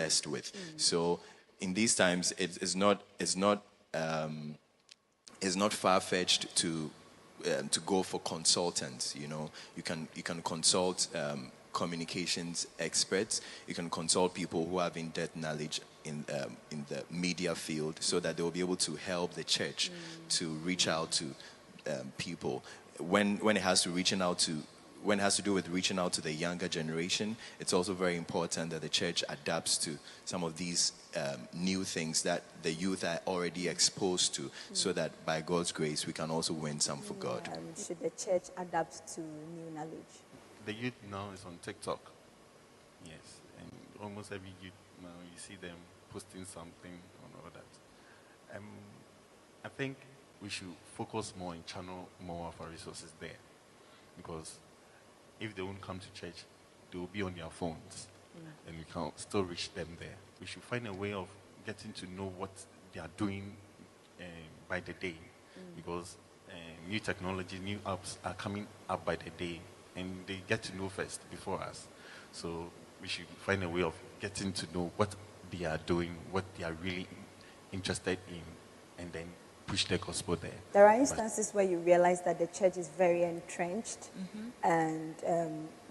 blessed with. So in these times, it's not far-fetched to go for consultants. You can consult communications experts. You can consult people who have in-depth knowledge in the media field, so that they will be able to help the church to reach out to people. When it has to do with reaching out to the younger generation, it's also very important that the church adapts to some of these new things that the youth are already exposed to, so that by God's grace we can also win some for God. Should the church adapt to new knowledge? The youth now is on TikTok. Yes, and almost every youth now you see them posting something and all that. I think we should focus more and channel more of our resources there, because if they won't come to church, they will be on their phones, and we can still reach them there. We should find a way of getting to know what they are doing by the day, because new technology, new apps are coming up by the day, and they get to know first before us. So we should find a way of getting to know what they are doing, what they are really interested in, and then push the gospel there. There are instances where you realize that the church is very entrenched, and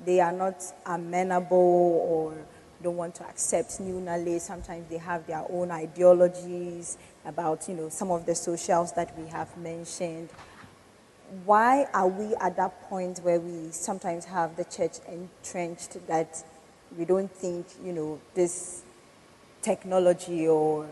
they are not amenable or don't want to accept new knowledge. Sometimes they have their own ideologies about, some of the socials that we have mentioned. Why are we at that point where we sometimes have the church entrenched, that we don't think, this technology or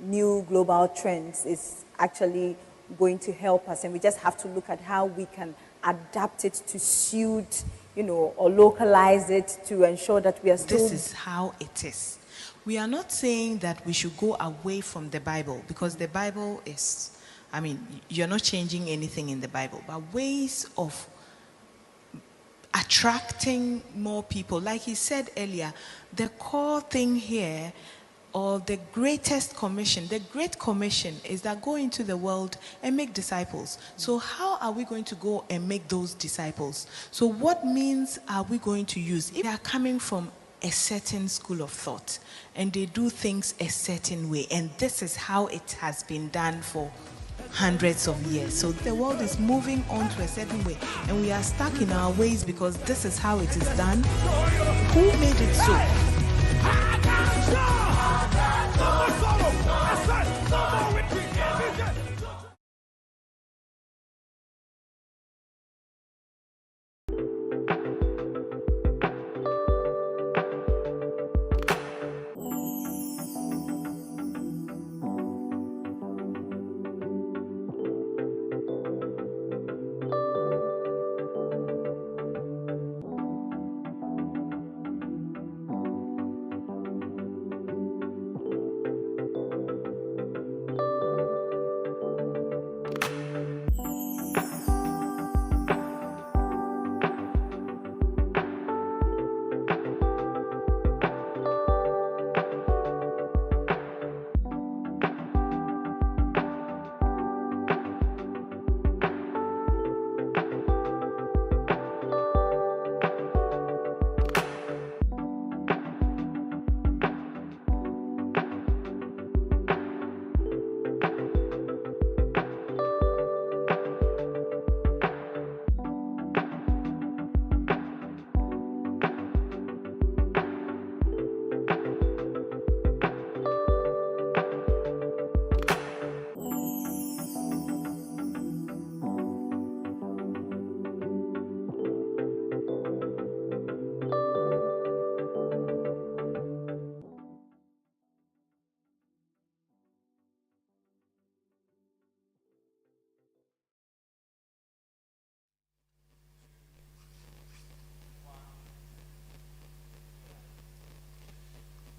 new global trends is actually going to help us, and we just have to look at how we can adapt it to suit, or localize it to ensure that we are still... This is how it is. We are not saying that we should go away from the Bible, because the Bible is, you're not changing anything in the Bible, but ways of attracting more people. Like he said earlier, the core thing here, or the greatest commission, the great commission, is that go into the world and make disciples. So how are we going to go and make those disciples? So what means are we going to use? If they are coming from a certain school of thought and they do things a certain way, and this is how it has been done for hundreds of years. So the world is moving on to a certain way, and we are stuck in our ways because this is how it is done. Who made it so?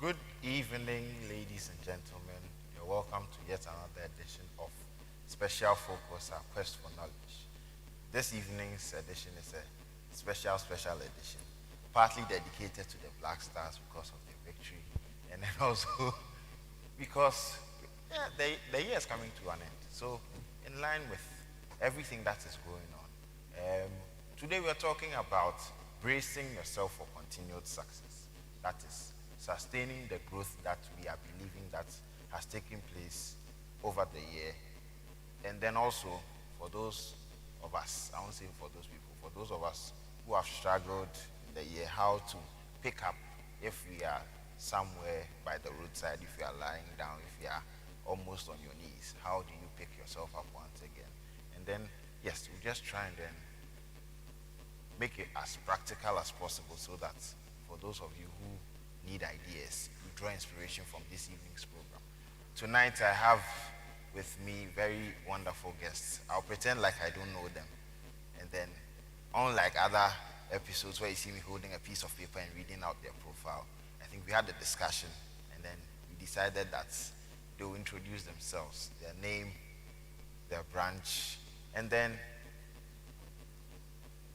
Good evening, ladies and gentlemen. You're welcome to yet another edition of Special Focus, our quest for knowledge. This evening's edition is a special edition, partly dedicated to the Black Stars because of the victory, and then also because the year is coming to an end. So, in line with everything that is going on, today we are talking about bracing yourself for continued success. That is sustaining the growth that we are believing that has taken place over the year. And then also, for those of us, I won't say for those people, for those of us who have struggled in the year, how to pick up if we are somewhere by the roadside, if you are lying down, if you are almost on your knees, how do you pick yourself up once again? And then, yes, we just try and then make it as practical as possible so that for those of you who need ideas, you draw inspiration from this evening's program. Tonight I have with me very wonderful guests. I'll pretend like I don't know them. And then, unlike other episodes where you see me holding a piece of paper and reading out their profile, I think we had a discussion and then we decided that they will introduce themselves, their name, their branch, and then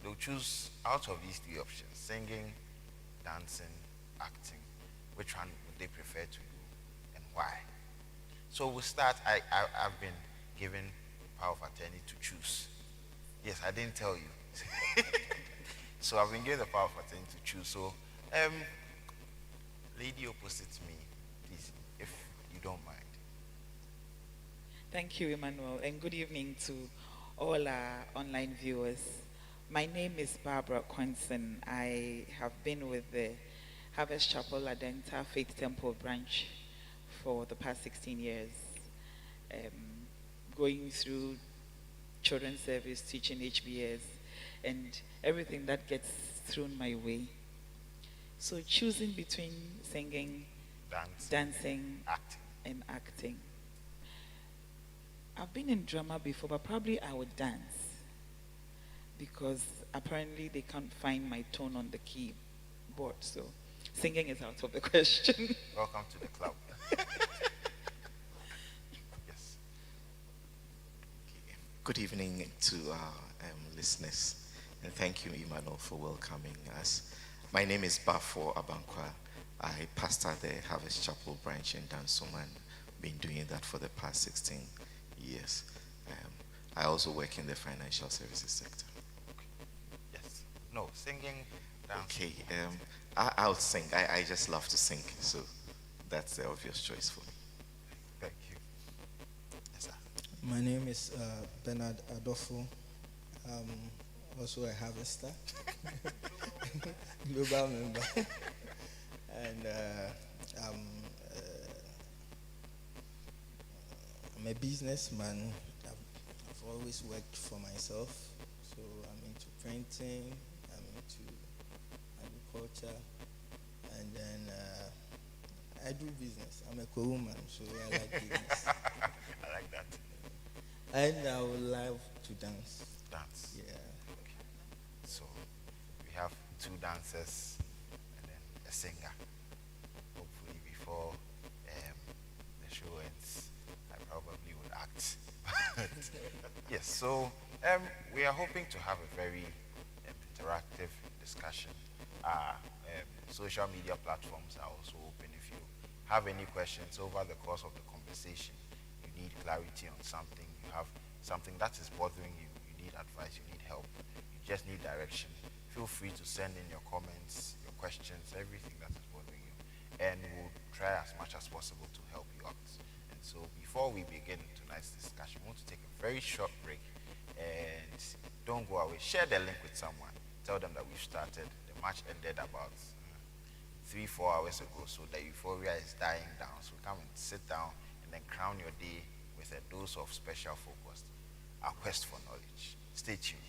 they'll choose out of these three options: singing, dancing, acting. Which one would they prefer to do and why? So we'll start. I've been given power of attorney to choose. Yes, I didn't tell you. So I've been given the power of attorney to choose. So, lady opposite me, please, if you don't mind. Thank you, Emmanuel, and good evening to all our online viewers. My name is Barbara Quenson. I have been with the Harvest Chapel Adenta Faith Temple branch for the past 16 years, going through children's service, teaching HBS, and everything that gets thrown my way. So choosing between singing, dancing, and acting. I've been in drama before, but probably I would dance because apparently they can't find my tone on the keyboard, so singing is out of the question. Welcome to the club. Yes. Good evening to our listeners, and thank you, Emmanuel, for welcoming us. My name is Bafo Abankwa. I pastor the Harvest Chapel branch in Dansoman. Been doing that for the past 16 years. I also work in the financial services sector. Yes. No, singing, dancing. Okay. I'll sing. I just love to sing, so that's the obvious choice for me. Thank you. Yes, sir. My name is Bernard Adolfo. Also a harvester, global member, and I'm a businessman. I've always worked for myself, so I'm into printing, I'm into agriculture, and then I do business. I'm a co-woman, so I like business. I like that. And I would love to dance. Dance. Yeah. Okay. So we have two dancers and then a singer. Hopefully before the show ends, I probably would act. Yes, so we are hoping to have a very interactive discussion. Social media platforms are also open. If you have any questions over the course of the conversation, you need clarity on something, you have something that is bothering you, you need advice, you need help, you just need direction, feel free to send in your comments, your questions, everything that is bothering you, and we'll try as much as possible to help you out. And so before we begin tonight's discussion, we want to take a very short break, and don't go away. Share the link with someone. Tell them that we've started. The match ended about 3-4 hours ago, so the euphoria is dying down. So come and sit down and then crown your day with a dose of special focus, our quest for knowledge. Stay tuned.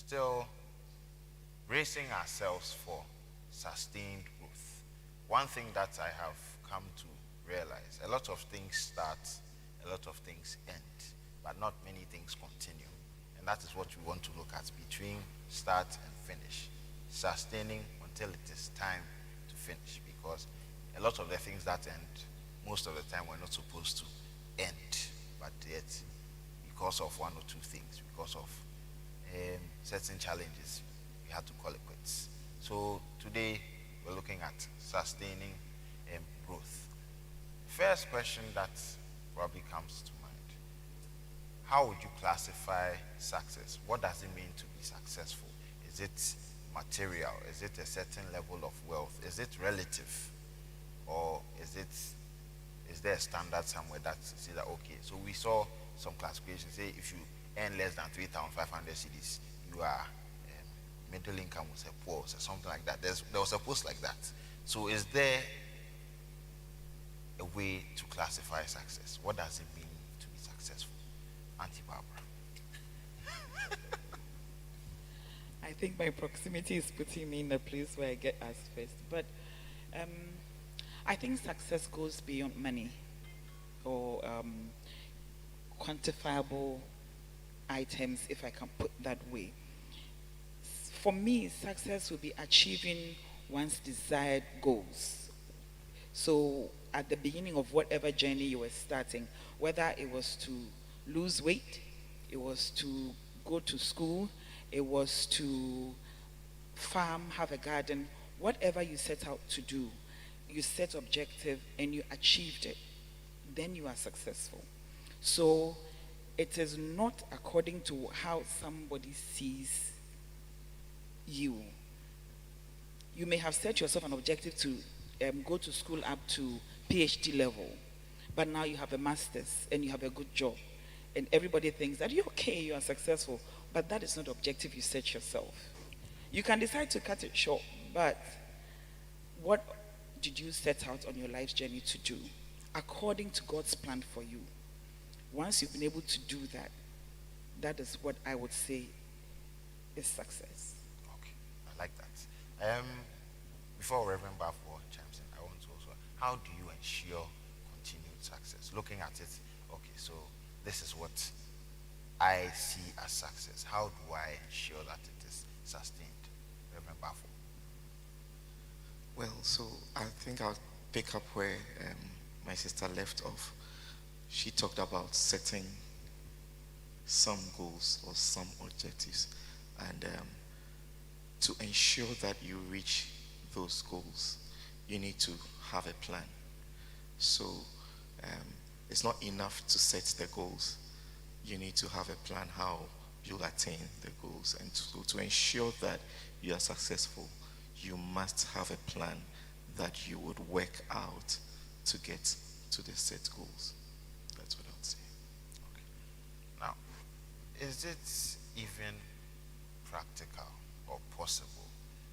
still bracing ourselves for sustained growth. One thing that I have come to realize, a lot of things start, a lot of things end, but not many things continue. And that is what we want to look at between start and finish. Sustaining until it is time to finish, because a lot of the things that end, most of the time we're not supposed to end, but yet because of one or two things, because of certain challenges, we had to call it quits. So today we're looking at sustaining growth. First question that probably comes to mind: how would you classify success? What does it mean to be successful? Is it material? Is it a certain level of wealth? Is it relative? Or is there a standard somewhere that says that, okay, so we saw some classifications say if you earn less than 3,500 cedis, you are middle income, was a poor, or something like that. There was a post like that. So is there a way to classify success? What does it mean to be successful? Auntie Barbara. I think my proximity is putting me in a place where I get asked first. But I think success goes beyond money or quantifiable items, if I can put that way. For me, success will be achieving one's desired goals. So at the beginning of whatever journey you were starting, whether it was to lose weight, it was to go to school, it was to farm, have a garden, whatever you set out to do, you set objective and you achieved it, then you are successful. So it is not according to how somebody sees you. You may have set yourself an objective to go to school up to PhD level, but now you have a master's and you have a good job, and everybody thinks that you're okay, you are successful, but that is not the objective you set yourself. You can decide to cut it short, but what did you set out on your life's journey to do according to God's plan for you? Once you've been able to do that, that is what I would say is success. Okay, I like that. Before Reverend Bafo chimes in, I want to also, how do you ensure continued success? Looking at it, okay, so this is what I see as success. How do I ensure that it is sustained? Reverend Bafo. Well, so I think I'll pick up where my sister left off. She talked about setting some goals or some objectives, and to ensure that you reach those goals, you need to have a plan. So it's not enough to set the goals. You need to have a plan how you'll attain the goals, and to ensure that you are successful, you must have a plan that you would work out to get to the set goals. That's what I would say. Okay. Now, is it even practical or possible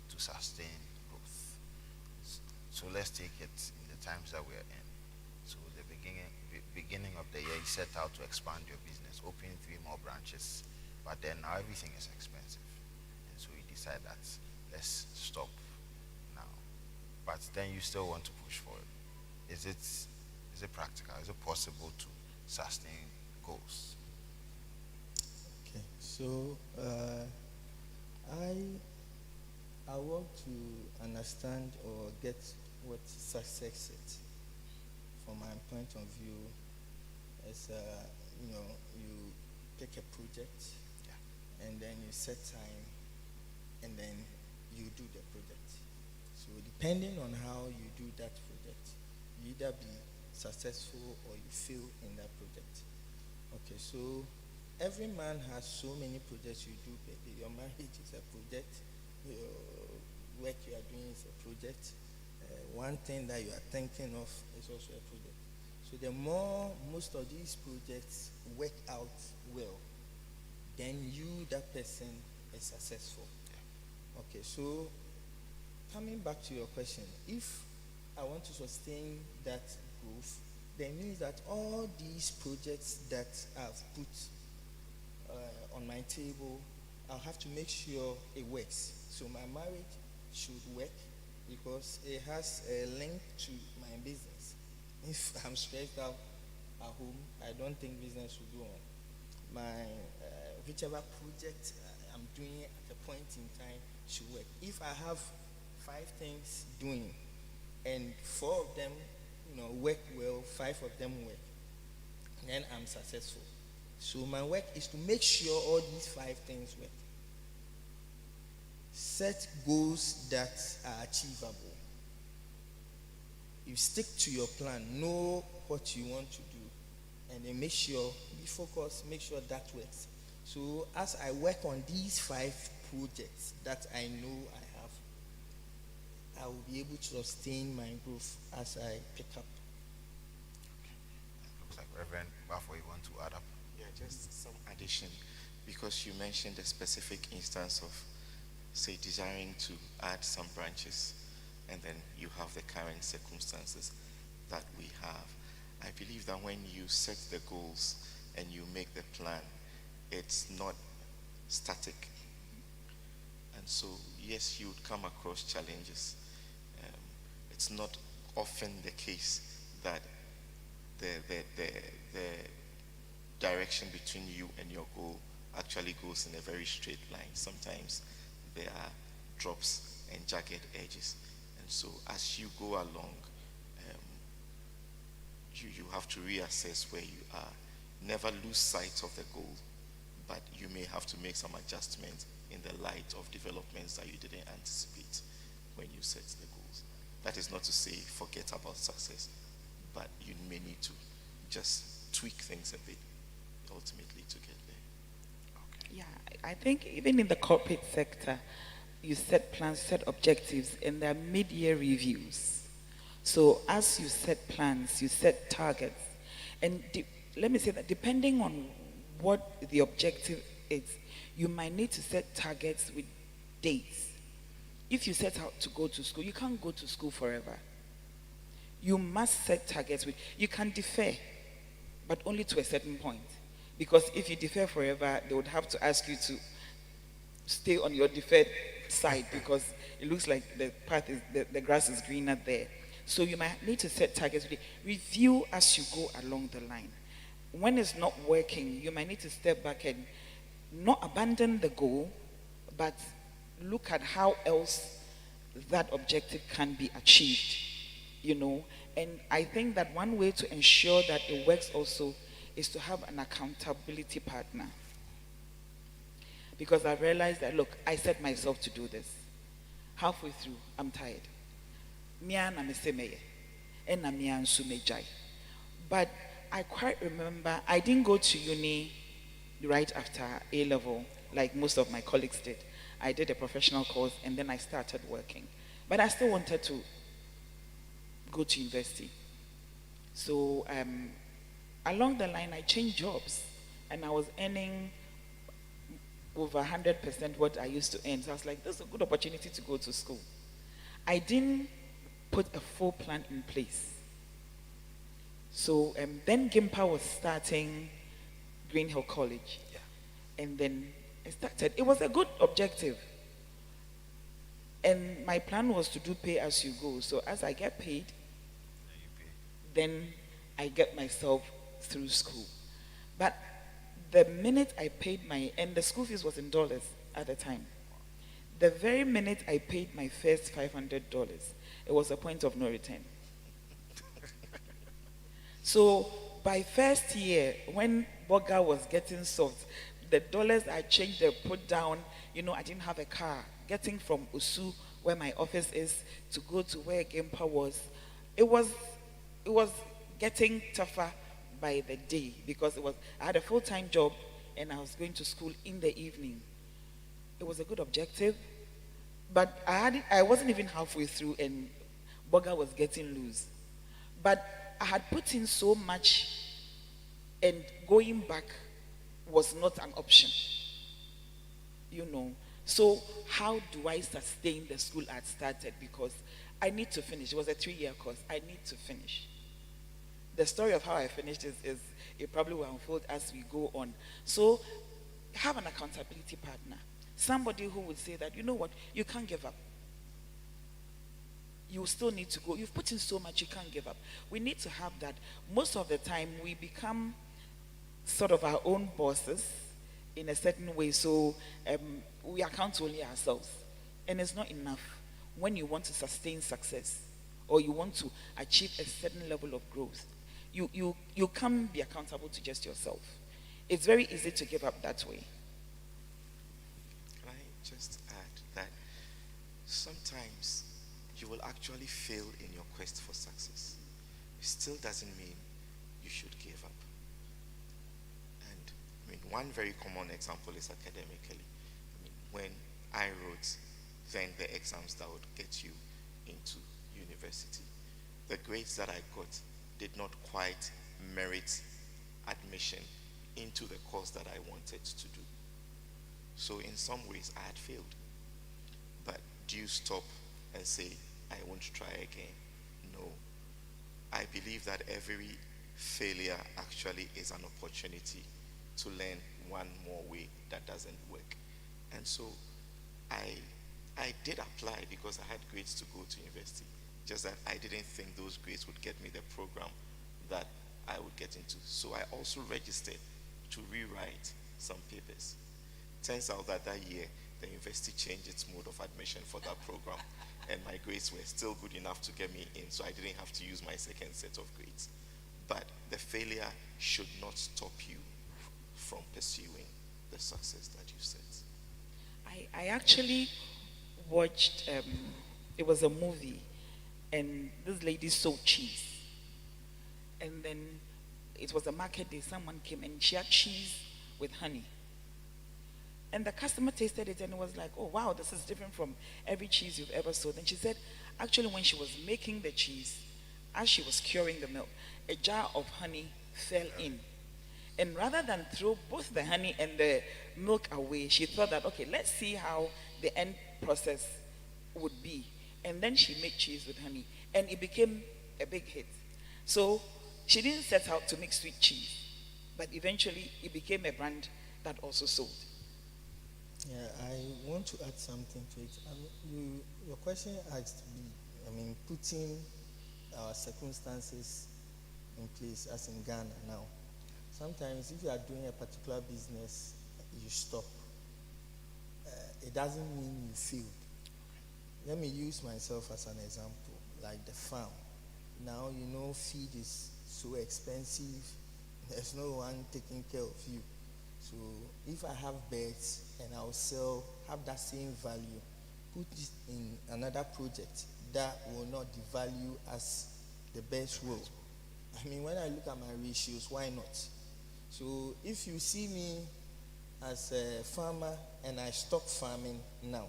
to sustain growth? So let's take it in the times that we're in. So the beginning of the year, you set out to expand your business, open 3 more branches, but then now everything is expensive. And so you decide that let's stop now. But then you still want to push forward. Is it practical? Is it possible to sustain goals? Okay, so I want to understand or get what success is. From my point of view, as you pick a project, and then you set time, and then you do the project. So depending on how you do that project, you either be successful or you fail in that project. Okay, so every man has so many projects you do. Your marriage is a project. Your work you are doing is a project. One thing that you are thinking of is also a project. So the more most of these projects work out well, then you, that person, is successful. Okay, so coming back to your question, if I want to sustain that growth, then it means that all these projects that I've put on my table I'll have to make sure it works. So my marriage should work because it has a link to my business. If I'm stressed out at home, I don't think business will go on. My whichever project I'm doing at a point in time should work. If I have 5 things doing and 4 of them, work well, 5 of them work, then I'm successful. So my work is to make sure all these 5 things work. Set goals that are achievable. You stick to your plan, know what you want to do, and then make sure, be focused, make sure that works. So as I work on these 5 projects that I know I have, I will be able to sustain my growth as I pick up. Looks like Reverend Bafo, you want to add up? Yeah, just some addition, because you mentioned a specific instance of, say, desiring to add some branches, and then you have the current circumstances that we have. I believe that when you set the goals and you make the plan, it's not static. And so, yes, you would come across challenges. It's not often the case that the direction between you and your goal actually goes in a very straight line. Sometimes there are drops and jagged edges. And so as you go along, you have to reassess where you are. Never lose sight of the goal, but you may have to make some adjustments in the light of developments that you didn't anticipate when you set the goals. That is not to say forget about success, but you may need to just tweak things a bit ultimately to get there. Yeah, I think even in the corporate sector, you set plans, set objectives, and there are mid-year reviews. So as you set plans, you set targets, and let me say that depending on what the objective is, you might need to set targets with dates. If you set out to go to school, you can't go to school forever. You must set targets with, you can defer, but only to a certain point. Because if you defer forever, they would have to ask you to stay on your deferred side because it looks like the path is, the grass is greener there. So you might need to set targets. Review as you go along the line. When it's not working, you might need to step back and not abandon the goal, but look at how else that objective can be achieved, And I think that one way to ensure that it works also is to have an accountability partner. Because I realized that, look, I set myself to do this. Halfway through, I'm tired. But I quite remember, I didn't go to uni right after A-level, like most of my colleagues did. I did a professional course, and then I started working. But I still wanted to go to university. So along the line, I changed jobs, and I was earning over 100% what I used to earn. So I was like, this is a good opportunity to go to school. I didn't put a full plan in place. So then GIMPA was starting Green Hill College. Yeah. And then I started. It was a good objective. And my plan was to do pay as you go. So as I get paid, then I get myself through school. But the minute I paid and the school fees was in dollars at the time. The very minute I paid my first $500, it was a point of no return. So by first year, when Boga was getting soft, the dollars I changed, they put down, I didn't have a car. Getting from Usu, where my office is, to go to where GIMPA was, it was getting tougher by the day because I had a full-time job and I was going to school in the evening. It was a good objective, but I wasn't even halfway through and Boga was getting loose. But I had put in so much and going back was not an option. So how do I sustain the school I had started? Because I need to finish. It was a 3-year course. I need to finish. The story of how I finished is it probably will unfold as we go on. So have an accountability partner. Somebody who would say that, you know what, you can't give up. You still need to go. You've put in so much, you can't give up. We need to have that. Most of the time, we become sort of our own bosses in a certain way. So we account only ourselves. And it's not enough when you want to sustain success or you want to achieve a certain level of growth. You can't be accountable to just yourself. It's very easy to give up that way. Can I just add that sometimes you will actually fail in your quest for success. It still doesn't mean you should give up. And I mean, one very common example is academically. I mean, when I wrote then the exams that would get you into university, the grades that I got did not quite merit admission into the course that I wanted to do. So in some ways I had failed. But do you stop and say, I won't try again? No. I believe that every failure actually is an opportunity to learn one more way that doesn't work. And so I did apply because I had grades to go to university. Just that I didn't think those grades would get me the program that I would get into. So I also registered to rewrite some papers. Turns out that year, the university changed its mode of admission for that program, and my grades were still good enough to get me in, so I didn't have to use my second set of grades. But the failure should not stop you from pursuing the success that you set. I actually watched, it was a movie, and this lady sold cheese. And then it was a market day, someone came and she had cheese with honey. And the customer tasted it and was like, oh wow, this is different from every cheese you've ever sold. And she said, actually when she was making the cheese, as she was curing the milk, a jar of honey fell in. And rather than throw both the honey and the milk away, she thought that, okay, let's see how the end process would be. And then she made cheese with honey. And it became a big hit. So she didn't set out to make sweet cheese. But eventually, it became a brand that also sold. Yeah, I want to add something to it. Your question asked me, putting our circumstances in place, as in Ghana now. Sometimes if you are doing a particular business, you stop. It doesn't mean you failed. Let me use myself as an example, like the farm. Now, feed is so expensive. There's no one taking care of you. So if I have birds and I'll sell, have that same value, put it in another project that will not devalue as the birds will. When I look at my ratios, why not? So if you see me as a farmer and I stop farming now,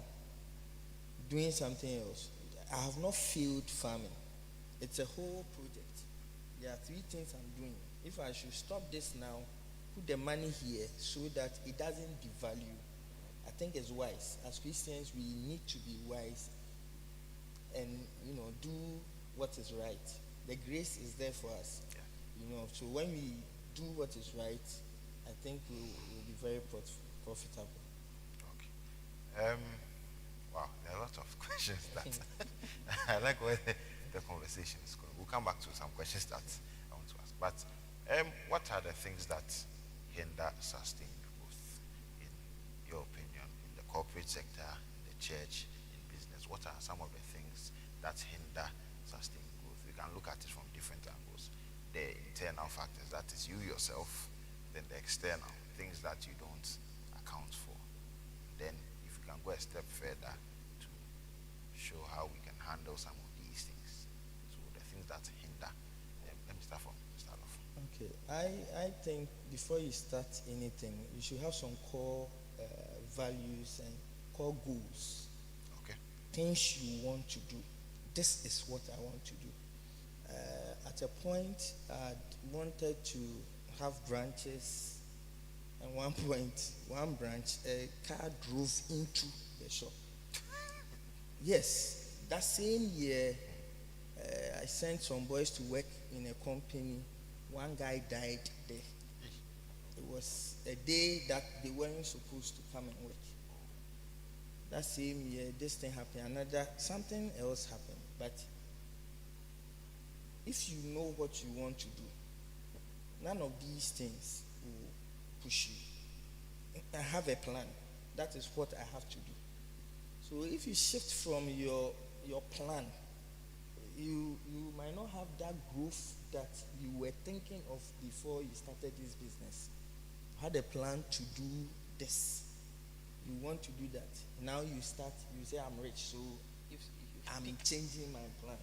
doing something else, I have not failed farming. It's a whole project. There are 3 things I'm doing. If I should stop this now, put the money here so that it doesn't devalue, I think it's wise. As Christians, we need to be wise and do what is right. The grace is there for us. So when we do what is right, I think we'll be very profitable. Okay. Wow, there are a lot of questions that I like where the conversation is going. We'll come back to some questions that I want to ask. But what are the things that hinder sustained growth, in your opinion, in the corporate sector, in the church, in business? What are some of the things that hinder sustained growth? We can look at it from different angles. The internal factors, that is you yourself, then the external, things that you don't account for. Then if you can go a step further to show how we can handle some of these things. So the things that hinder. Let me start off. Okay, I think before you start anything, you should have some core values and core goals. Okay. Things you want to do. This is what I want to do. At a point, I wanted to have branches, and one branch, a car drove into the shop. Yes, that same year, I sent some boys to work in a company. One guy died there. It was a day that they weren't supposed to come and work. that same year, this thing happened, something else happened. But if you know what you want to do, none of these things will push you. I have a plan. That is what I have to do. So if you shift from your plan, you might not have that growth that you were thinking of before you started this business. You had a plan to do this. You want to do that. Now you say I'm rich, so if I'm changing my plan.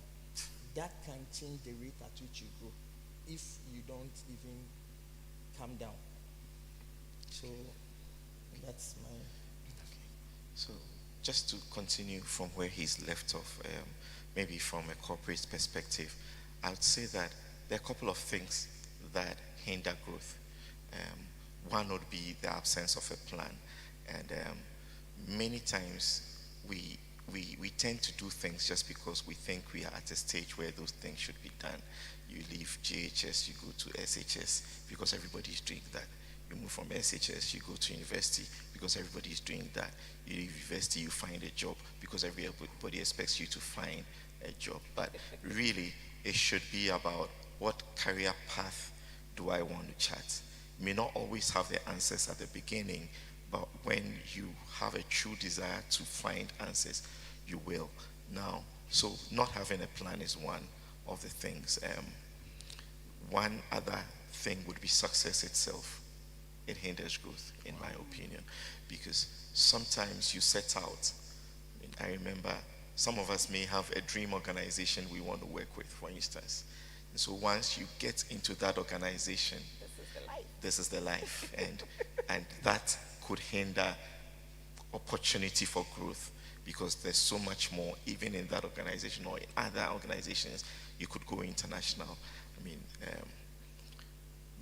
That can change the rate at which you grow if you don't even calm down. So that's my... Okay. So just to continue from where he's left off, maybe from a corporate perspective, I would say that there are a couple of things that hinder growth. One would be the absence of a plan. And many times we tend to do things just because we think we are at a stage where those things should be done. You leave JHS, you go to SHS because everybody is doing that. You move from SHS, you go to university because everybody is doing that. You leave university, you find a job because everybody expects you to find a job. But really, it should be about what career path do I want to chart. You may not always have the answers at the beginning, but when you have a true desire to find answers, you will. Now, so not having a plan is one of the things. One other thing would be success itself. It hinders growth, in my opinion, because sometimes you set out. I remember some of us may have a dream organization we want to work with, for instance. And so once you get into that organization, this is the life. And that could hinder opportunity for growth because there's so much more, even in that organization or in other organizations. You could go international. I mean,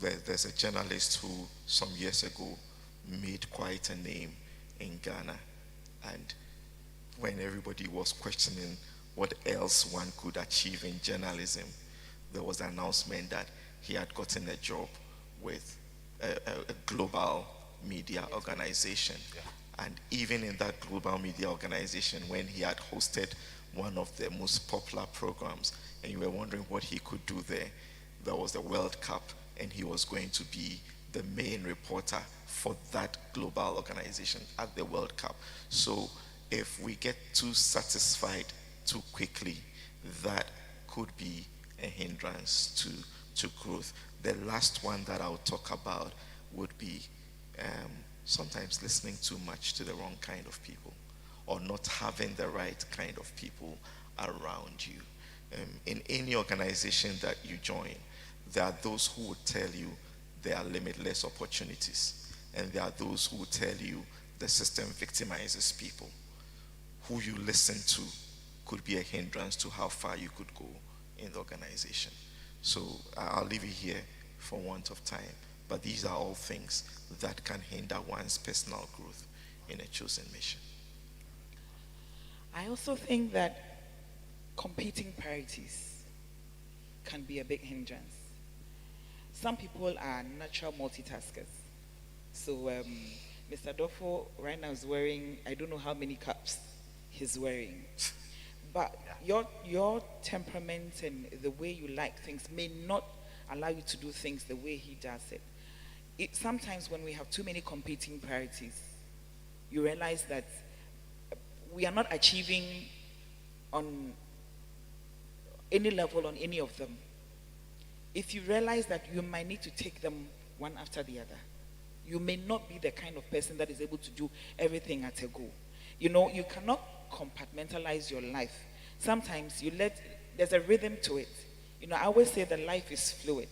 there's a journalist who some years ago made quite a name in Ghana, and when everybody was questioning what else one could achieve in journalism, there was an announcement that he had gotten a job with a global media organization. And even in that global media organization, when he had hosted one of the most popular programs, and you were wondering what he could do there was the World Cup, and he was going to be the main reporter for that global organization at the World Cup. So if we get too satisfied too quickly, that could be a hindrance to growth. The last one that I'll talk about would be sometimes listening too much to the wrong kind of people or not having the right kind of people around you. In any organization that you join, there are those who will tell you there are limitless opportunities, and there are those who will tell you the system victimizes people. Who you listen to could be a hindrance to how far you could go in the organization. So I'll leave it here for want of time, but these are all things that can hinder one's personal growth in a chosen mission. I also think that competing priorities can be a big hindrance. Some people are natural multitaskers. So Mr. Dofo right now is wearing, I don't know how many caps he's wearing. But your temperament and the way you like things may not allow you to do things the way he does it. Sometimes when we have too many competing priorities, you realize that we are not achieving on any level on any of them. If you realize that you might need to take them one after the other, you may not be the kind of person that is able to do everything at a go. You know, you cannot compartmentalize your life. Sometimes there's a rhythm to it. You know, I always say that life is fluid.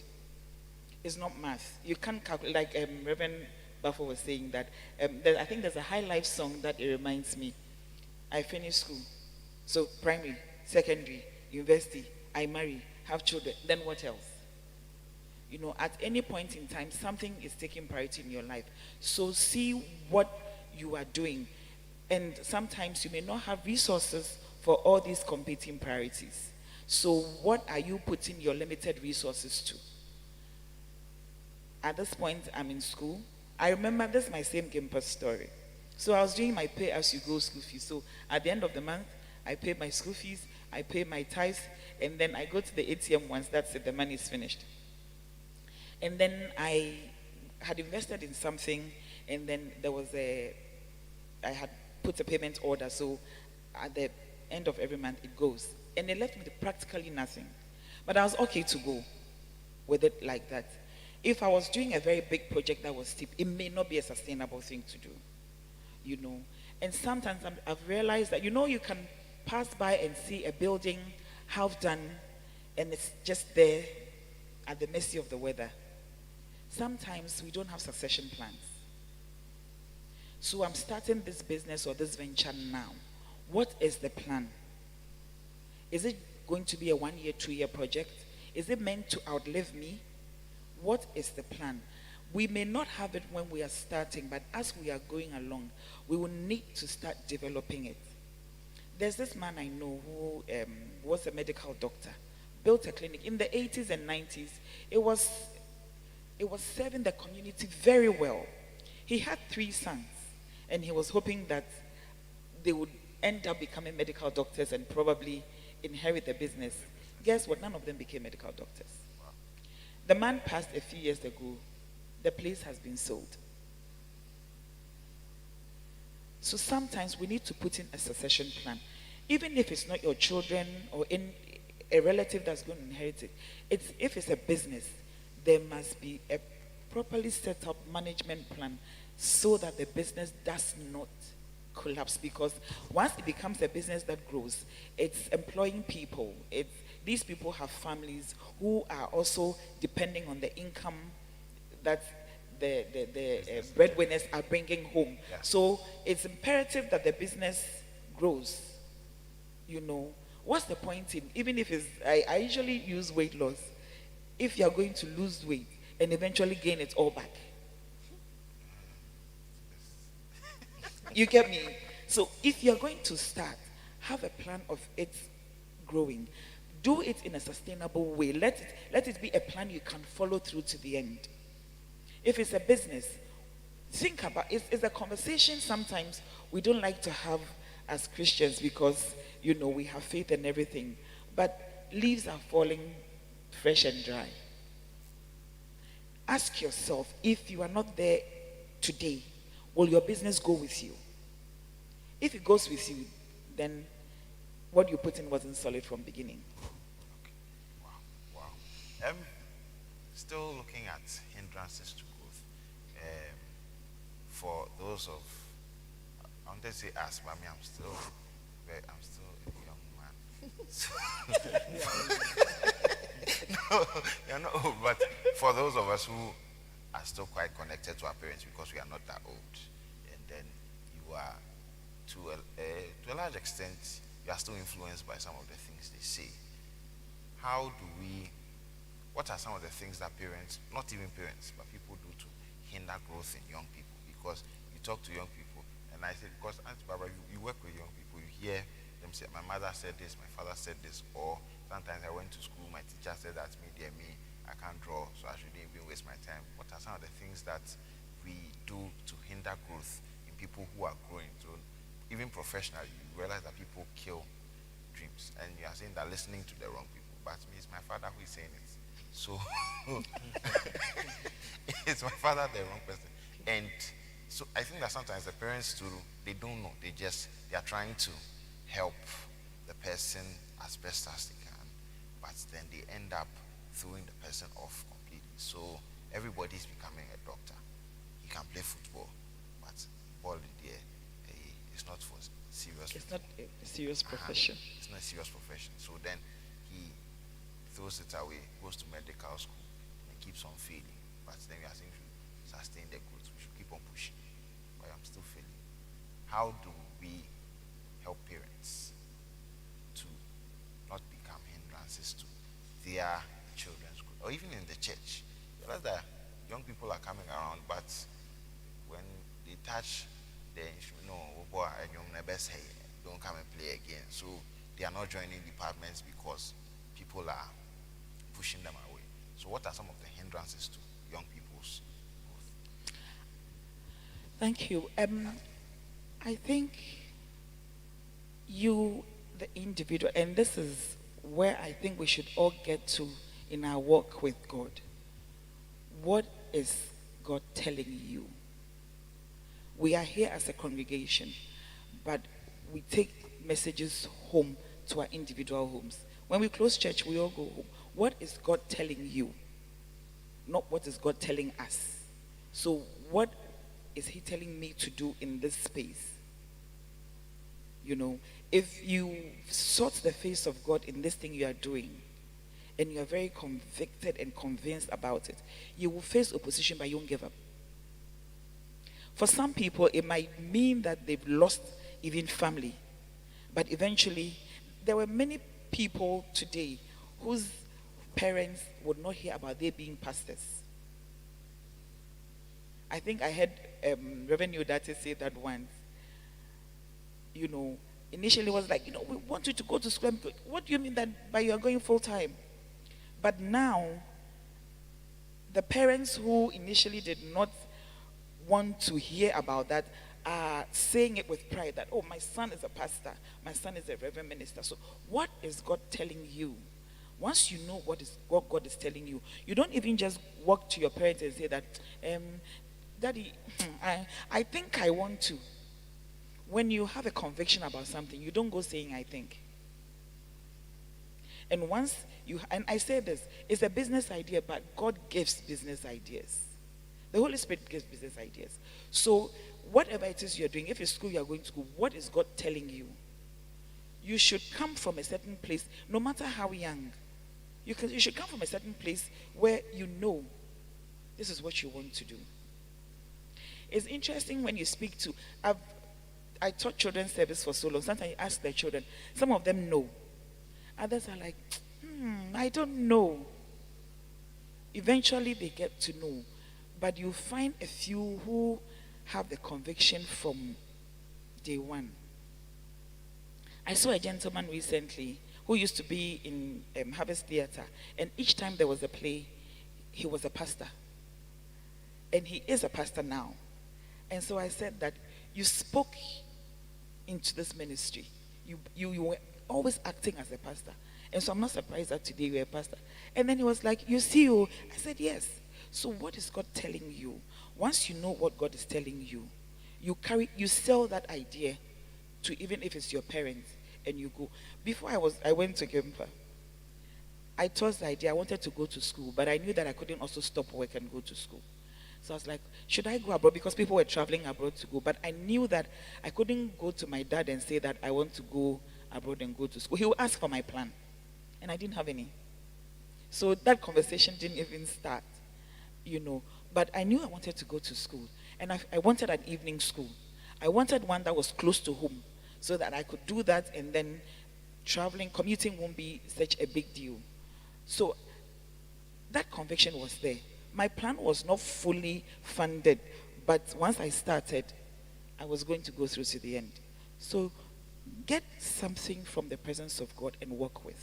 It's not math. You can't calculate, like Reverend Buffo was saying that, I think there's a High Life song that it reminds me. I finished school. So primary, secondary, university, I marry, have children, then what else? You know, at any point in time, something is taking priority in your life. So see what you are doing. And sometimes you may not have resources for all these competing priorities. So what are you putting your limited resources to? At this point, I'm in school. I remember this is my same campus story. So I was doing my pay as you go school fees. So at the end of the month, I pay my school fees, I pay my tithes, and then I go to the ATM once that's it, the money is finished. And then I had invested in something, and then I had put a payment order, so at the end of every month it goes. And it left me with practically nothing. But I was okay to go with it like that. If I was doing a very big project that was steep, it may not be a sustainable thing to do, you know. And sometimes I've realized that, you can pass by and see a building half done, and it's just there at the mercy of the weather. Sometimes we don't have succession plans. So I'm starting this business or this venture now. What is the plan? Is it going to be a 1 year, 2 year project? Is it meant to outlive me? What is the plan? We may not have it when we are starting, but as we are going along, we will need to start developing it. There's this man I know who was a medical doctor, built a clinic in the 80s and 90s. It was serving the community very well. He had 3 sons, and he was hoping that they would end up becoming medical doctors and probably inherit the business. Guess what? None of them became medical doctors. The man passed a few years ago. The place has been sold. So sometimes we need to put in a succession plan. Even if it's not your children or in a relative that's going to inherit it, if it's a business, there must be a properly set up management plan so that the business does not collapse. Because once it becomes a business that grows, it's employing people. These people have families who are also depending on the income that the breadwinners are bringing home. Yeah. So it's imperative that the business grows. What's the point in, even if I usually use weight loss. If you're going to lose weight and eventually gain it all back. You get me? So if you're going to start, have a plan of it growing. Do it in a sustainable way. Let it be a plan you can follow through to the end. If it's a business, think about it. It's a conversation sometimes we don't like to have as Christians because, we have faith and everything. But leaves are falling fresh and dry. Ask yourself, if you are not there today, will your business go with you? If it goes with you, then what you put in wasn't solid from beginning. Okay. Wow. Still looking at hindrances to growth. For those of, I want to say us, but I'm still a young man. So, no, you're not old, but for those of us who are still quite connected to our parents because we are not that old, and then you are, to a large extent, you are still influenced by some of the things they say. What are some of the things that parents, not even parents, but people do to hinder growth in young people? Because you talk to young people, and I said, because Auntie Barbara, you work with young people, you hear them say, my mother said this, my father said this, or sometimes I went to school, my teacher said that I can't draw, so I shouldn't even waste my time. What are some of the things that we do to hinder growth in people who are growing? So even professionally, you realize that people kill dreams, and you are saying that listening to the wrong people. But it's my father who is saying it. So it's my father, the wrong person. And so I think that sometimes the parents too, they don't know. They are trying to help the person as best as they can, but then they end up throwing the person off completely. So everybody's becoming a doctor. He can play football, but ball in the air, it's not for serious. It's not a serious profession. It's not a serious profession. So then he throws it away, goes to medical school, and keeps on failing. But then we are saying we should sustain the growth. We should keep on pushing. But I'm still failing. How do we help parents to not become hindrances to their children's growth? Or even in the church, you realize that young people are coming around, but when they touch the instrument, no, boy, don't come and play again. So they are not joining departments because people are pushing them away. So what are some of the hindrances to young people's growth? Thank you. I think you, the individual, and this is where I think we should all get to in our walk with God. What is God telling you? We are here as a congregation, but we take messages home to our individual homes. When we close church, we all go home. What is God telling you? Not what is God telling us. So, what is He telling me to do in this space? You know, if you sought the face of God in this thing you are doing, and you are very convicted and convinced about it, you will face opposition, but you won't give up. For some people, it might mean that they've lost even family. But eventually, there were many people today whose parents would not hear about their being pastors. I think I heard Reverend Udate say that once. You know, initially it was like, you know, we want you to go to school. What do you mean that by you are going full time? But now, the parents who initially did not want to hear about that are saying it with pride that, oh, my son is a pastor, my son is a reverend minister. So what is God telling you? Once you know what God is telling you, you don't even just walk to your parents and say that, Daddy, I think I want to. When you have a conviction about something, you don't go saying, I think. And once you, and I say this, it's a business idea, but God gives business ideas. The Holy Spirit gives business ideas. So, whatever it is you're doing, if it's school, you're going to school, what is God telling you? You should come from a certain place, no matter how young. You should come from a certain place where you know this is what you want to do. It's interesting when you speak to, I taught children's service for so long. Sometimes I ask the children, some of them know. Others are like, I don't know. Eventually they get to know. But you find a few who have the conviction from day one. I saw a gentleman recently who used to be in Harvest Theatre. And each time there was a play, he was a pastor. And he is a pastor now. And so I said that you spoke into this ministry. You were always acting as a pastor. And so I'm not surprised that today you're a pastor. And then he was like, you see, I said, yes. So what is God telling you? Once you know what God is telling you, you sell that idea to, even if it's your parents, and you go. Before I went to Gempa, I tossed the idea. I wanted to go to school, but I knew that I couldn't also stop work and go to school. So I was like, should I go abroad? Because people were traveling abroad to go. But I knew that I couldn't go to my dad and say that I want to go abroad and go to school. He would ask for my plan. And I didn't have any. So that conversation didn't even start, But I knew I wanted to go to school. And I wanted an evening school. I wanted one that was close to home so that I could do that, and then commuting won't be such a big deal. So that conviction was there. My plan was not fully funded, but once I started, I was going to go through to the end. So get something from the presence of God and work with.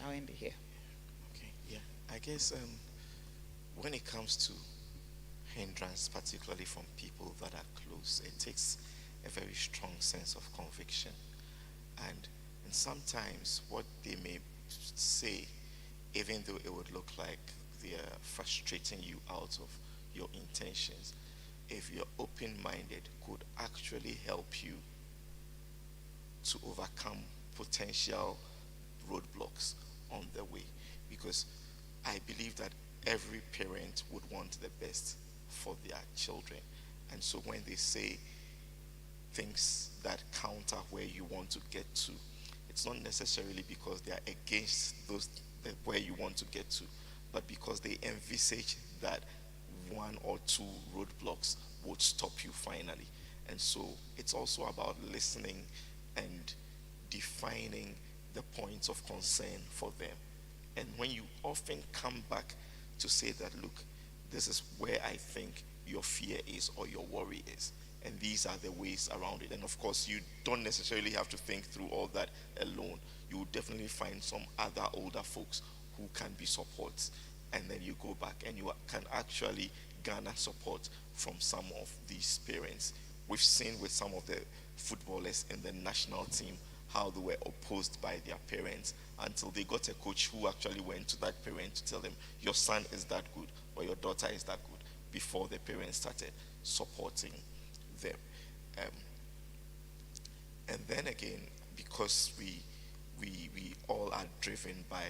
I'll end it here. Okay, yeah. I guess when it comes to hindrance, particularly from people that are close, it takes a very strong sense of conviction. And sometimes what they may say, even though it would look like they're frustrating you out of your intentions, if you're open-minded, could actually help you to overcome potential roadblocks on the way. Because I believe that every parent would want the best for their children. And so when they say things that counter where you want to get to, it's not necessarily because they are against where you want to get to, but because they envisage that one or two roadblocks would stop you finally. And so it's also about listening and defining the points of concern for them. And when you often come back to say that, look, this is where I think your fear is or your worry is, and these are the ways around it. And of course, you don't necessarily have to think through all that alone. You will definitely find some other older folks who can be support, and then you go back and you can actually garner support from some of these parents we've seen with some of the footballers in the national team how they were opposed by their parents until they got a coach who actually went to that parent to tell them, your son is that good or your daughter is that good, before the parents started supporting them. Um, and then again, because we all are driven by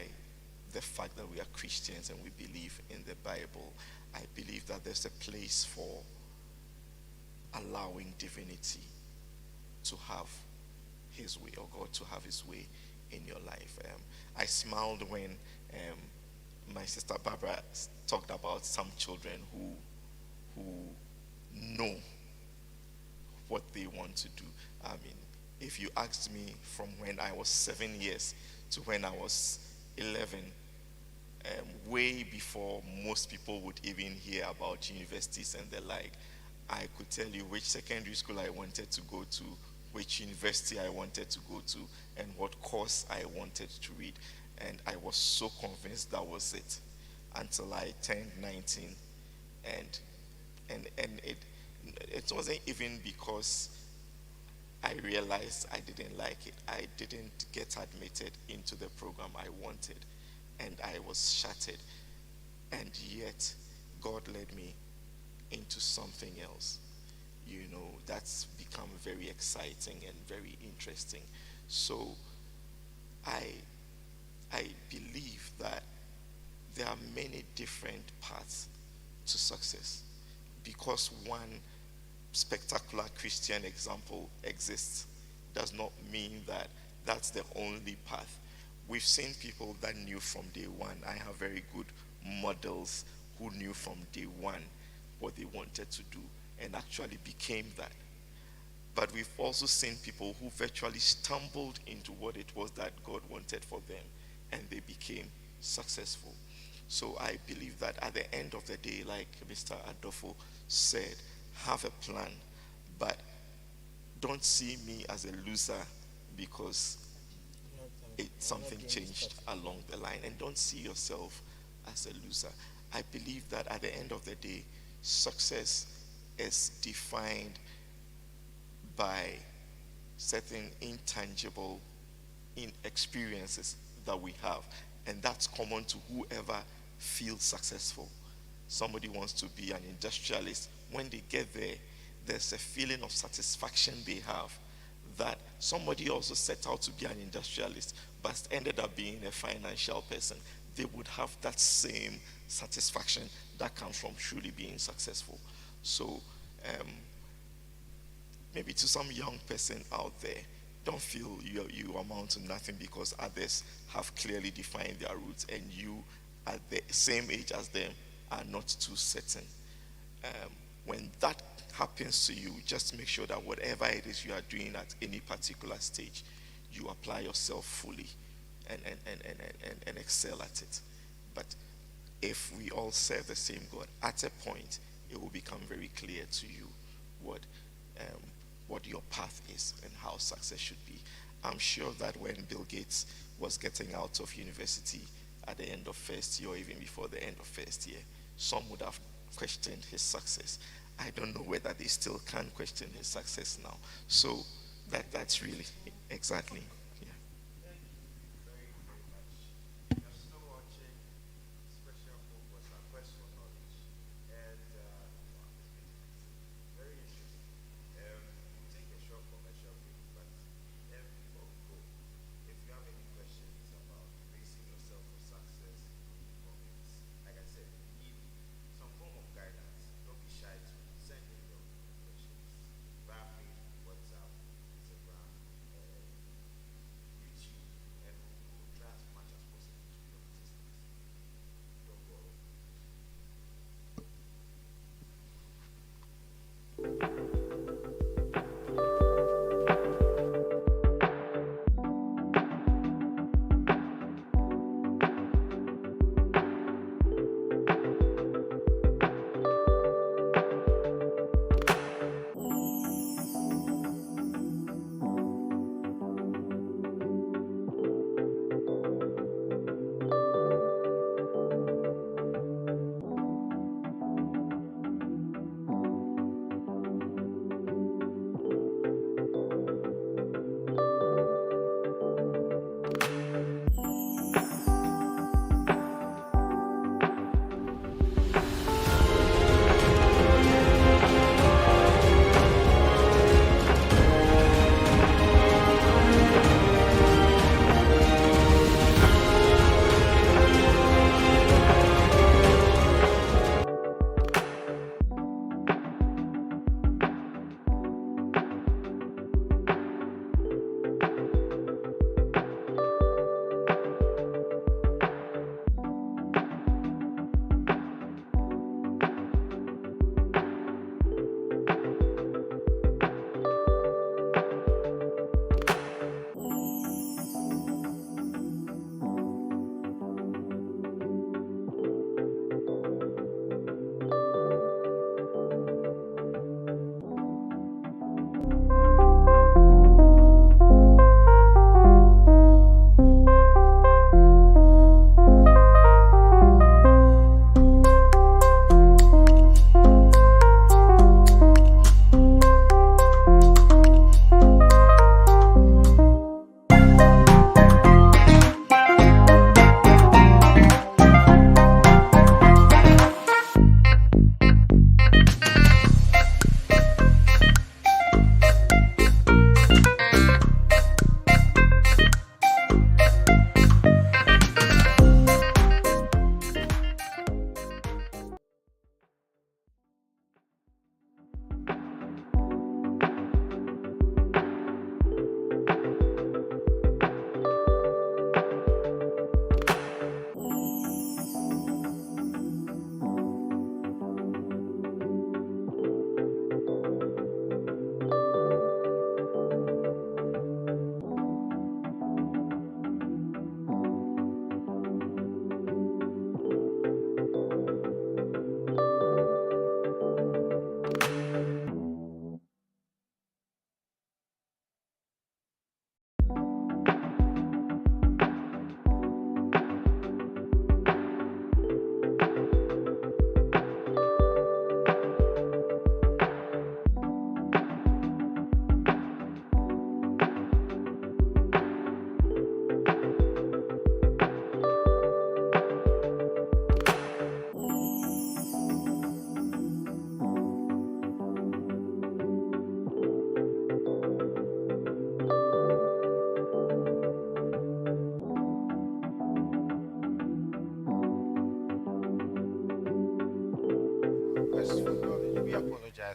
the fact that we are Christians and we believe in the Bible, I believe that there's a place for allowing divinity to have his way, or God to have his way in your life. I smiled when my sister Barbara talked about some children who know what they want to do. I mean, if you asked me from when I was 7 years to when I was 11, way before most people would even hear about universities and the like, I could tell you which secondary school I wanted to go to, which university I wanted to go to, and what course I wanted to read. And I was so convinced that was it until I turned 19. And it wasn't even because I realized I didn't like it. I didn't get admitted into the program I wanted, and I was shattered. And yet, God led me into something else. You know, that's become very exciting and very interesting. So, I believe that there are many different paths to success. Because one spectacular Christian example exists does not mean that that's the only path. We've seen people that knew from day one. I have very good models who knew from day one what they wanted to do and actually became that. But we've also seen people who virtually stumbled into what it was that God wanted for them, and they became successful. So I believe that at the end of the day, like Mr. Adolfo said, have a plan, but don't see me as a loser because something changed along the line. And don't see yourself as a loser. I believe that at the end of the day, success is defined by certain intangible experiences that we have, and that's common to whoever feels successful. Somebody wants to be an industrialist. When they get there, there's a feeling of satisfaction they have that somebody also set out to be an industrialist but ended up being a financial person. They would have that same satisfaction that comes from truly being successful. So maybe to some young person out there, don't feel you amount to nothing because others have clearly defined their roots and you at the same age as them are not too certain. When that happens to you, just make sure that whatever it is you are doing at any particular stage, you apply yourself fully and excel at it. But if we all serve the same God, at a point, it will become very clear to you what your path is and how success should be. I'm sure that when Bill Gates was getting out of university at the end of first year or even before the end of first year, some would have questioned his success. I don't know whether they still can question his success now. So that's really exactly. Yeah. Thank you very, very much. You're still watching Special Focus, our quest for knowledge. And wow, it's been very interesting. We'll take a short commercial break, but before we go, if you have any questions about bracing yourself for success, comments, like I said, we need some form of guidance. Don't be shy to send in your questions via Facebook, WhatsApp, Instagram,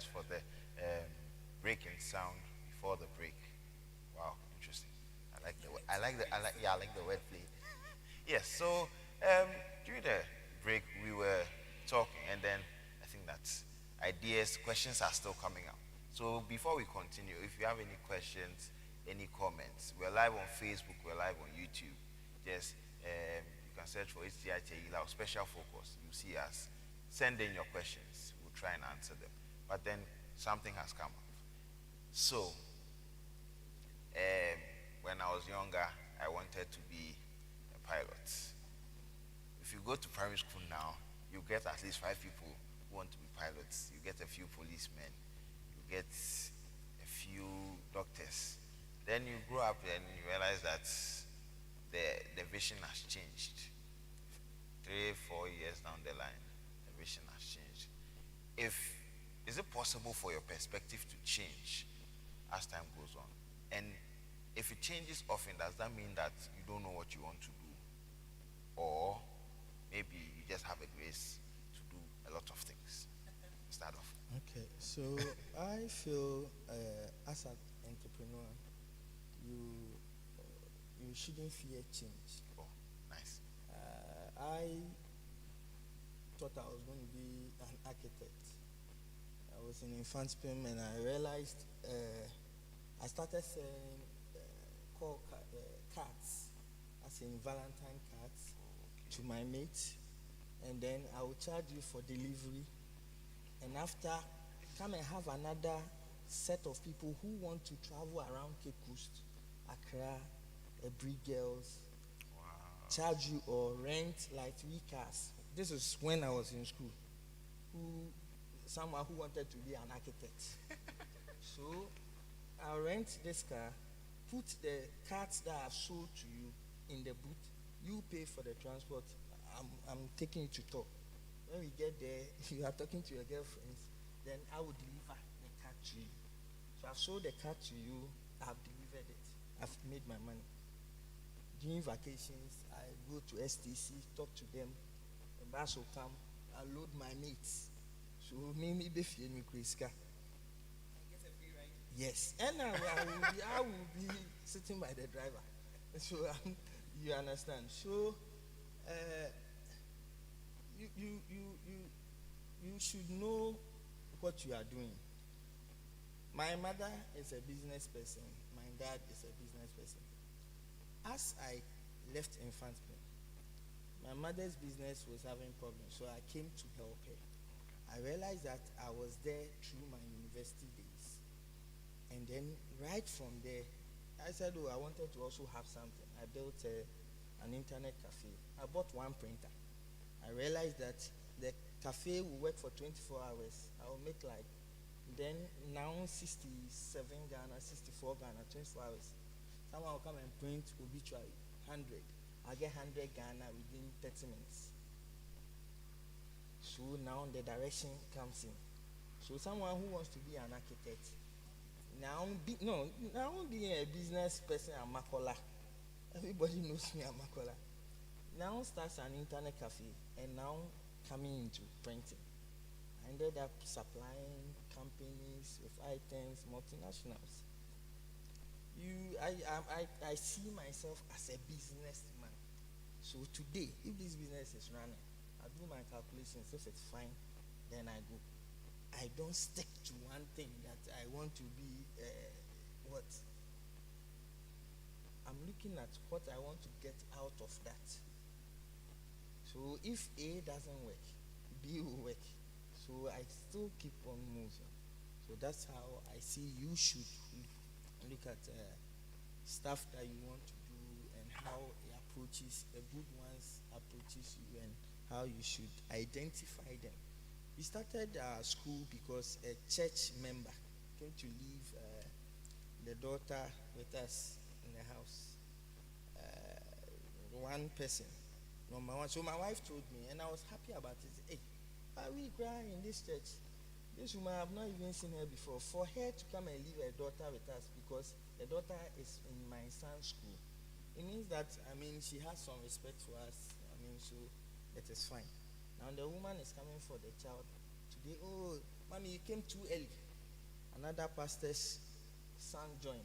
apologize for the break in sound before the break. Wow, interesting. I like the wordplay. Yes, so during the break we were talking, and then I think that ideas, questions are still coming up. So before we continue, if you have any questions, any comments, we're live on Facebook, we're live on YouTube. Just you can search for HTI Teila or Special Focus. You see us. Send in your questions. We'll try and answer them. But then something has come up. So when I was younger, I wanted to be a pilot. If you go to primary school now, you get at least 5 people who want to be pilots. You get a few policemen. You get a few doctors. Then you grow up and you realize that the vision has changed. 3-4 years down the line, the vision has changed. Is it possible for your perspective to change as time goes on? And if it changes often, does that mean that you don't know what you want to do? Or maybe you just have a grace to do a lot of things? Start off. Okay, so I feel as an entrepreneur, you shouldn't fear change. Oh, nice. I thought I was going to be an architect. I was in Infanspim and I realized I started selling cards, as in Valentine cards, to my mates, and then I will charge you for delivery. And after, come and have another set of people who want to travel around Cape Coast, Accra, Ebri Girls, charge you or rent like 3 cars. This is when I was in school. Someone who wanted to be an architect. So I'll rent this car, put the cards that I've sold to you in the booth. You pay for the transport. I'm taking you to talk. When we get there, you are talking to your girlfriends. Then I will deliver the card to you. So I've sold the card to you. I've delivered it. I've made my money. During vacations, I go to STC, talk to them. The bus will come. I load my mates. So maybe if you need Kriska. Yes, and I will be sitting by the driver. So you understand. So you should know what you are doing. My mother is a business person. My dad is a business person. As I left Infanspin, my mother's business was having problems, so I came to help her. I realized that I was there through my university days. And then right from there, I said, I wanted to also have something. I built an internet cafe. I bought 1 printer. I realized that the cafe will work for 24 hours. I will make then now 67 Ghana, 64 Ghana, 24 hours. Someone will come and print obituary, 100. I get 100 Ghana within 30 minutes. So now the direction comes in. So someone who wants to be an architect, now being a business person at Makola, everybody knows me at Makola. Now starts an internet cafe and now coming into printing. I ended up supplying companies with items, multinationals. I see myself as a businessman. So today, if this business is running, I do my calculations. If it's fine, then I go. I don't stick to one thing that I want to be what. I'm looking at what I want to get out of that. So if A doesn't work, B will work. So I still keep on moving. So that's how I see you should look at stuff that you want to do and how it approaches, the good ones approaches you and how you should identify them. We started our school because a church member came to leave the daughter with us in the house. One person, number one. So my wife told me, and I was happy about it. Hey, are we crying in this church? This woman, I have not even seen her before. For her to come and leave her daughter with us because the daughter is in my son's school, it means that, she has some respect for us. So it is fine. Now the woman is coming for the child today. Oh, Mommy, you came too early. Another pastor's son joined.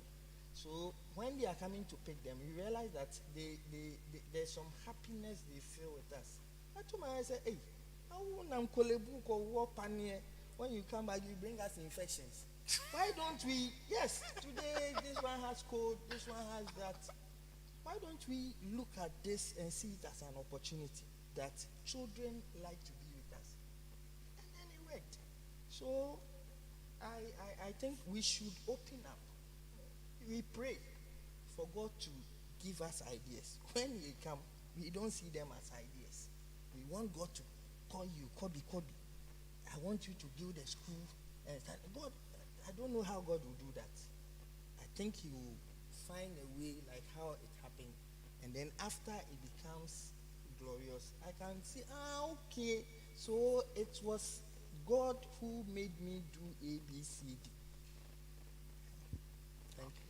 So when they are coming to pick them, you realize that there's some happiness they feel with us. I told my wife, I said, hey, when you come back, you bring us infections. Why don't we, yes, today this one has cold, this one has that. Why don't we look at this and see it as an opportunity that children like to be with us? And then it worked. So I think we should open up. We pray for God to give us ideas. When they come, we don't see them as ideas. We want God to call you, Kobe. I want you to build a school. And God, I don't know how God will do that. I think He will find a way like how it happened. And then after it becomes glorious, I can say, okay, so it was God who made me do A, B, C, D. Thank you.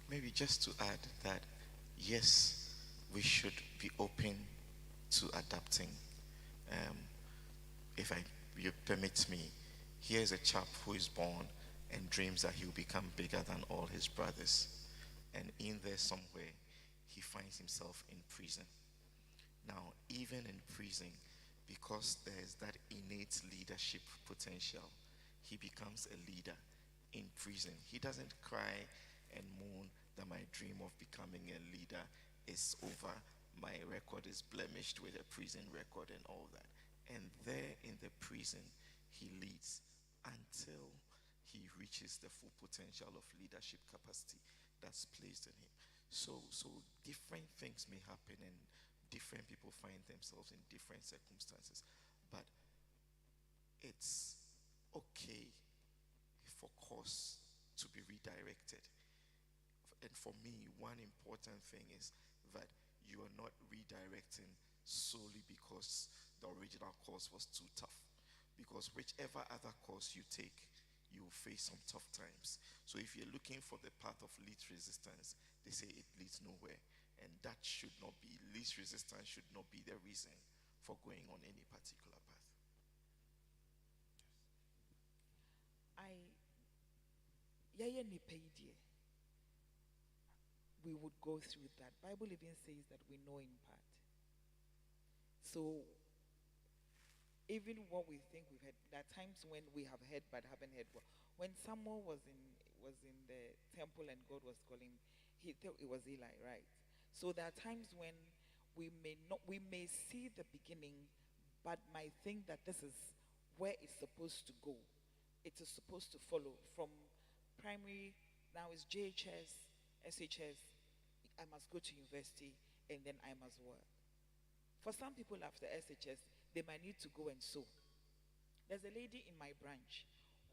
Maybe just to add that, yes, we should be open to adapting. If you permit me, here's a chap who is born and dreams that he'll become bigger than all his brothers. And in there somewhere, he finds himself in prison. Now, even in prison, because there's that innate leadership potential, he becomes a leader in prison. He doesn't cry and moan that my dream of becoming a leader is over. My record is blemished with a prison record and all that. And there in the prison, he leads until he reaches the full potential of leadership capacity that's placed in him. So different things may happen and different people find themselves in different circumstances. But it's okay for course to be redirected. And for me, one important thing is that you are not redirecting solely because the original course was too tough. Because whichever other course you take, you will face some tough times. So if you're looking for the path of least resistance, they say it leads nowhere. And that should not be, least resistance should not be the reason for going on any particular path. We would go through that. Bible even says that we know in part. So even what we think we've heard, there are times when we have heard but haven't heard. When Samuel was in the temple and God was calling, he thought it was Eli, right? So there are times when we may see the beginning, but might think that this is where it's supposed to go. It is supposed to follow from primary. Now it's JHS, SHS. I must go to university and then I must work. For some people after SHS, they might need to go and sew. There's a lady in my branch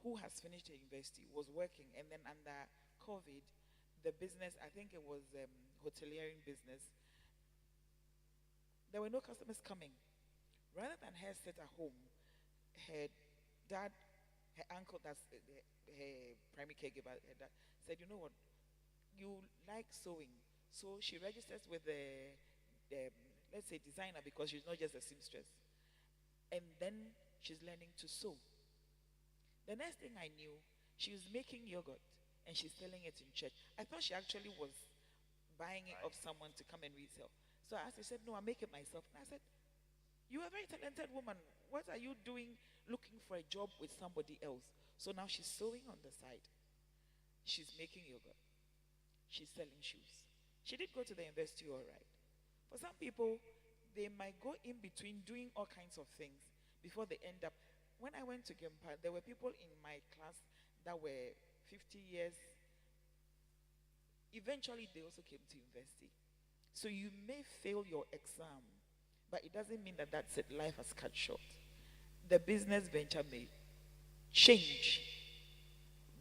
who has finished her university, was working, and then under COVID, the business, I think it was hoteliering business, there were no customers coming. Rather than her sit at home, her dad, her uncle, that's her primary caregiver, her dad, said, you know what, you like sewing. So she registers with the let's say designer, because she's not just a seamstress. And then she's learning to sew. The next thing I knew, she was making yogurt and she's selling it in church. I thought she actually was buying it off someone to come and resell. So I asked her, she said, no, I make it myself. And I said, you are a very talented woman. What are you doing looking for a job with somebody else? So now she's sewing on the side. She's making yogurt. She's selling shoes. She did go to the university, all right. For some people, they might go in between doing all kinds of things before they end up. When I went to Gempa, there were people in my class that were 50 years. Eventually, they also came to university. So you may fail your exam, but it doesn't mean that that's it. Life has cut short. The business venture may change,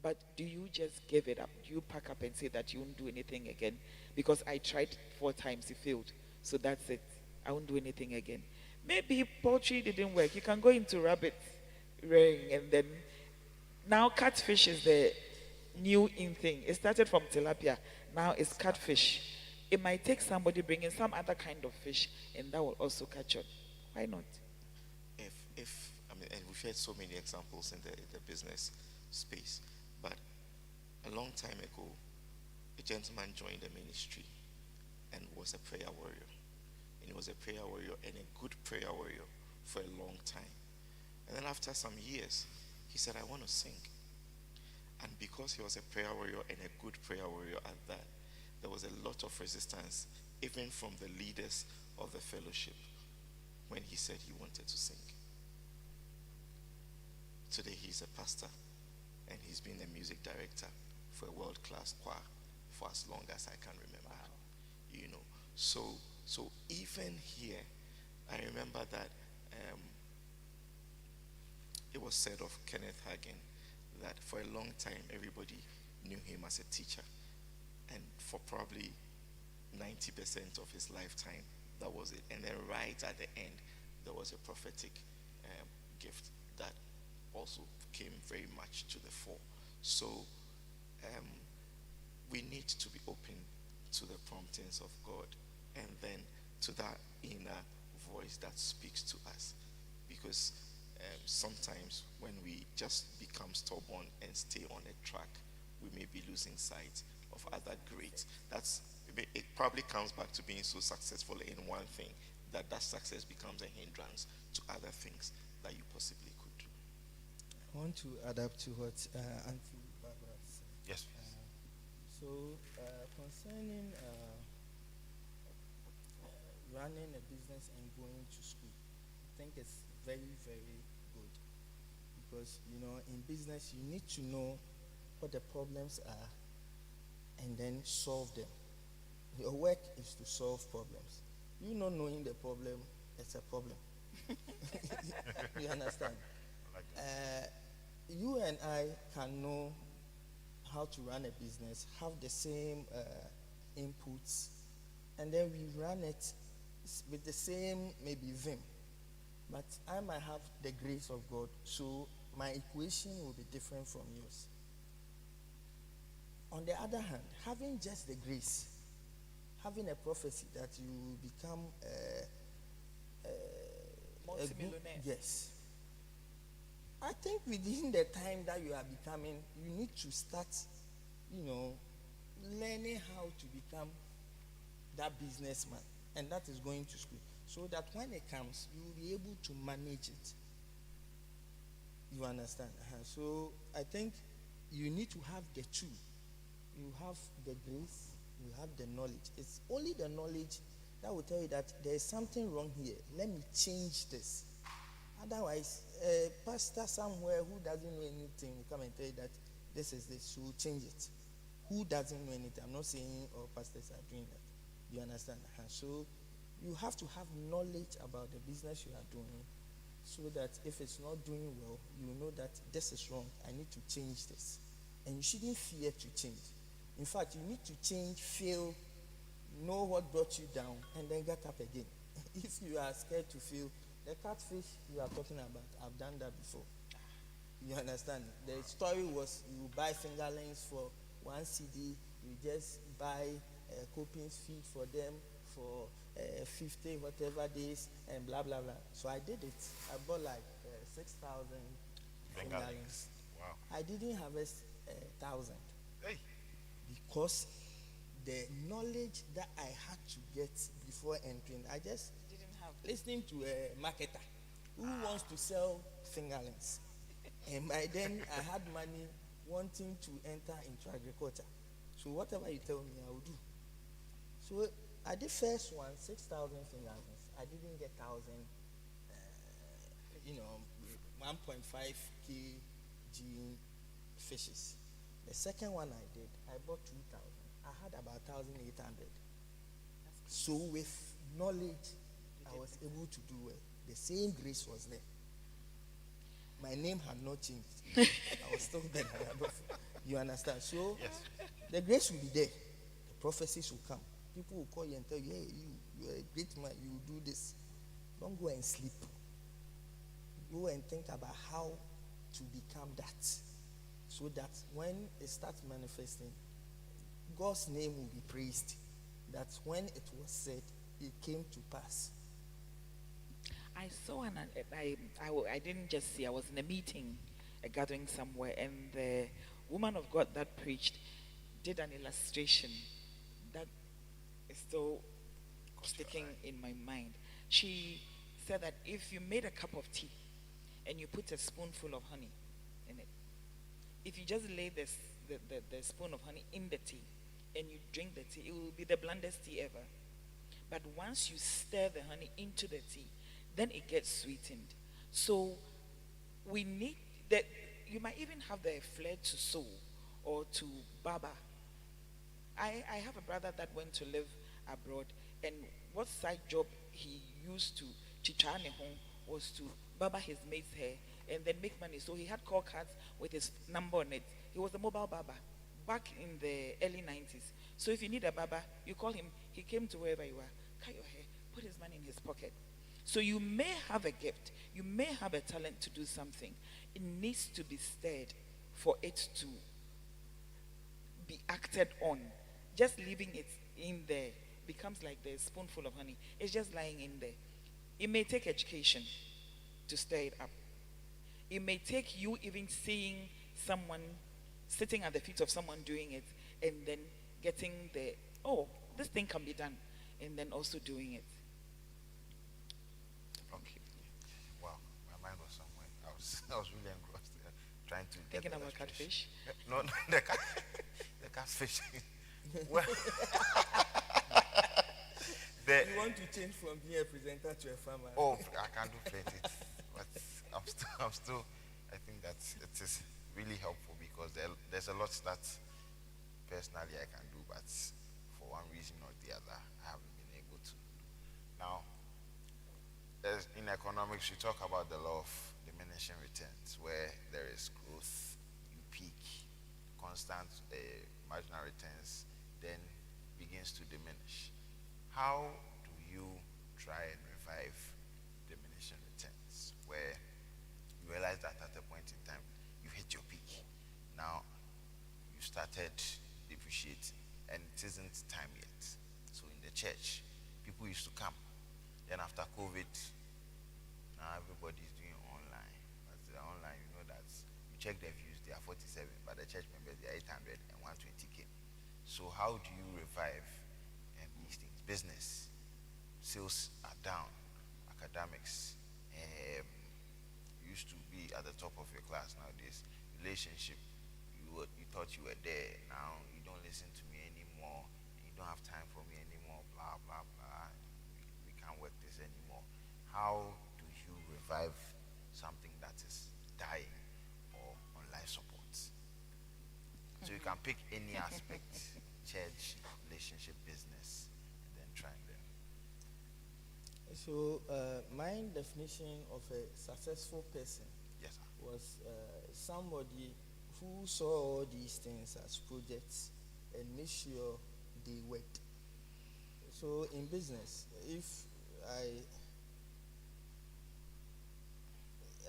but do you just give it up? Do you pack up and say that you won't do anything again? Because I tried 4 times, it failed. So that's it. I won't do anything again. Maybe poultry didn't work. You can go into rabbit rearing, and then now catfish is the new in thing. It started from tilapia. Now it's catfish. It might take somebody bringing some other kind of fish, and that will also catch on. Why not? If mean, and we've had so many examples in the business space. But a long time ago, a gentleman joined the ministry and was a prayer warrior. And he was a prayer warrior and a good prayer warrior for a long time. And then after some years, he said, I want to sing. And because he was a prayer warrior and a good prayer warrior at that, there was a lot of resistance, even from the leaders of the fellowship, when he said he wanted to sing. Today he's a pastor, and he's been a music director for a world-class choir for as long as I can remember. Wow. You know, so even here, I remember that it was said of Kenneth Hagin that for a long time everybody knew him as a teacher, and for probably 90% of his lifetime, that was it. And then right at the end, there was a prophetic gift that also came very much to the fore. So we need to be open to the promptings of God, and then to that inner voice that speaks to us. Because sometimes when we just become stubborn and stay on a track, we may be losing sight of other great. It probably comes back to being so successful in one thing that success becomes a hindrance to other things that you possibly could do. I want to adapt to what Auntie Barbara said. Yes. Concerning running a business and going to school, I think it's very, very good. Because, in business, you need to know what the problems are and then solve them. Your work is to solve problems. You not knowing the problem, it's a problem. You understand? You and I can know how to run a business, have the same inputs, and then we run it with the same maybe vim. But I might have the grace of God, so my equation will be different from yours. On the other hand, having just the grace, having a prophecy that you will become multimillionaire. Yes. I think within the time that you are becoming, you need to start, learning how to become that businessman. And that is going to school. So that when it comes, you will be able to manage it. You understand? So I think you need to have the two. You have the grace, you have the knowledge. It's only the knowledge that will tell you that there is something wrong here. Let me change this. Otherwise, a pastor somewhere who doesn't know anything will come and tell you that this is this, so change it. Who doesn't know anything? I'm not saying all pastors are doing that. You understand? So you have to have knowledge about the business you are doing, so that if it's not doing well, you know that this is wrong. I need to change this. And you shouldn't fear to change. In fact, you need to change, fail, know what brought you down, and then get up again. If you are scared to fail, the catfish you are talking about, I've done that before. You understand? The story was you buy fingerlings for 1 CD, you just buy coping feed for them for 50 whatever days, and blah blah blah. So I did it. I bought like 6,000 fingerlings. Wow. I didn't harvest 1,000. Hey. Because the knowledge that I had to get before entering, I just Didn't have. listening to a marketer who wants to sell fingerlings. And by then I had money wanting to enter into agriculture. So whatever you tell me, I will do. So I did first one, 6,000 fingerlings. I didn't get 1,000, 1.5 kg fishes. The second one I did, I bought 2,000. I had about 1,800. So with knowledge, I was able to do well. The same grace was there. My name had not changed. I was still there. You understand? So Yes. the grace will be there. The prophecies will come. People will call you and tell you, hey, you're a great man, you will do this. Don't go and sleep. Go and think about how to become that. So that when it starts manifesting, God's name will be praised. That when it was said, it came to pass. I saw I didn't just see, I was in a meeting, a gathering somewhere, and the woman of God that preached did an illustration that is still sticking in my mind. She said that if you made a cup of tea and you put a spoonful of honey in it, if you just lay the spoon of honey in the tea and you drink the tea, it will be the blandest tea ever. But once you stir the honey into the tea, then it gets sweetened. So we need that. You might even have the flair to sew or to barber. I have a brother that went to live abroad, and what side job he used to chichane home was to barber his mate's hair and then make money. So he had call cards with his number on it. He was a mobile barber back in the early 90s. So if you need a barber, you call him. He came to wherever you are, cut your hair, put his money in his pocket. So you may have a gift, you may have a talent to do something. It needs to be stirred for it to be acted on. Just leaving it in there becomes like the spoonful of honey. It's just lying in there. It may take education to stir it up. It may take you even seeing someone sitting at the feet of someone doing it and then getting the, oh, this thing can be done, and then also doing it. Okay. Wow, my mind was somewhere. I was really engrossed trying to Thinking get about catfish? No, the catfish. Well, You want to change from being a presenter to a farmer? oh, I can do plenty, but I'm still. I think that it is really helpful because there's a lot that personally I can do, but for one reason or the other, I haven't been able to. Now, in economics, we talk about the law of diminishing returns, where there is growth, you peak, constant marginal returns, then begins to diminish. How do you try and revive diminishing returns, where you realize that at a point in time you hit your peak? Now you started depreciating, and it isn't time yet. So in the church, people used to come. Then after COVID, now everybody's doing online. But online, you know that you check their views, they are 47, but the church members they are 800 and 120K. So how do you revive these things? Business, sales are down, academics, used to be at the top of your class. Nowadays, relationship, you thought you were there, now you don't listen to me anymore, you don't have time for me anymore, blah blah blah, we can't work this anymore. How do you revive something that is dying or on life support? So you can pick any aspect, church, relationship, business, and then try them. So my definition of a successful person Yes, sir. was somebody who saw all these things as projects and made sure they worked. So in business,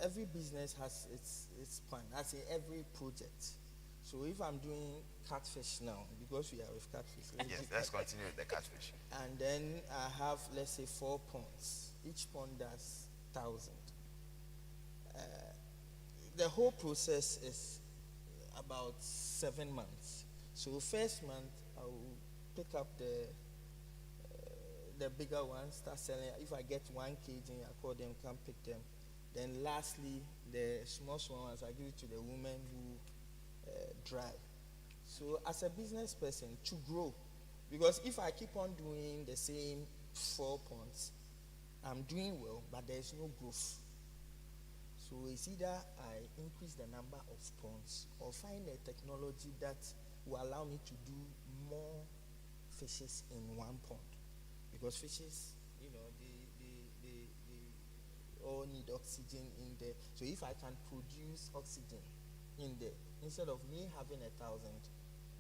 every business has its plan, as in every project. So if I'm doing catfish now, because we are with catfish, Yes, let's continue with the catfish. and then I have, let's say, 4 ponds. Each pond does 1,000. The whole process is about 7 months. So first month, I will pick up the bigger ones, start selling. If I get 1 kg, I call them, come pick them. Then lastly, the small ones, I give it to the women who dry. So as a business person, to grow, because if I keep on doing the same 4 ponds, I'm doing well, but there's no growth. So it's either I increase the number of ponds or find a technology that will allow me to do more fishes in 1 pond. Because fishes, they all need oxygen in there. So if I can produce oxygen in there, instead of me having 1,000,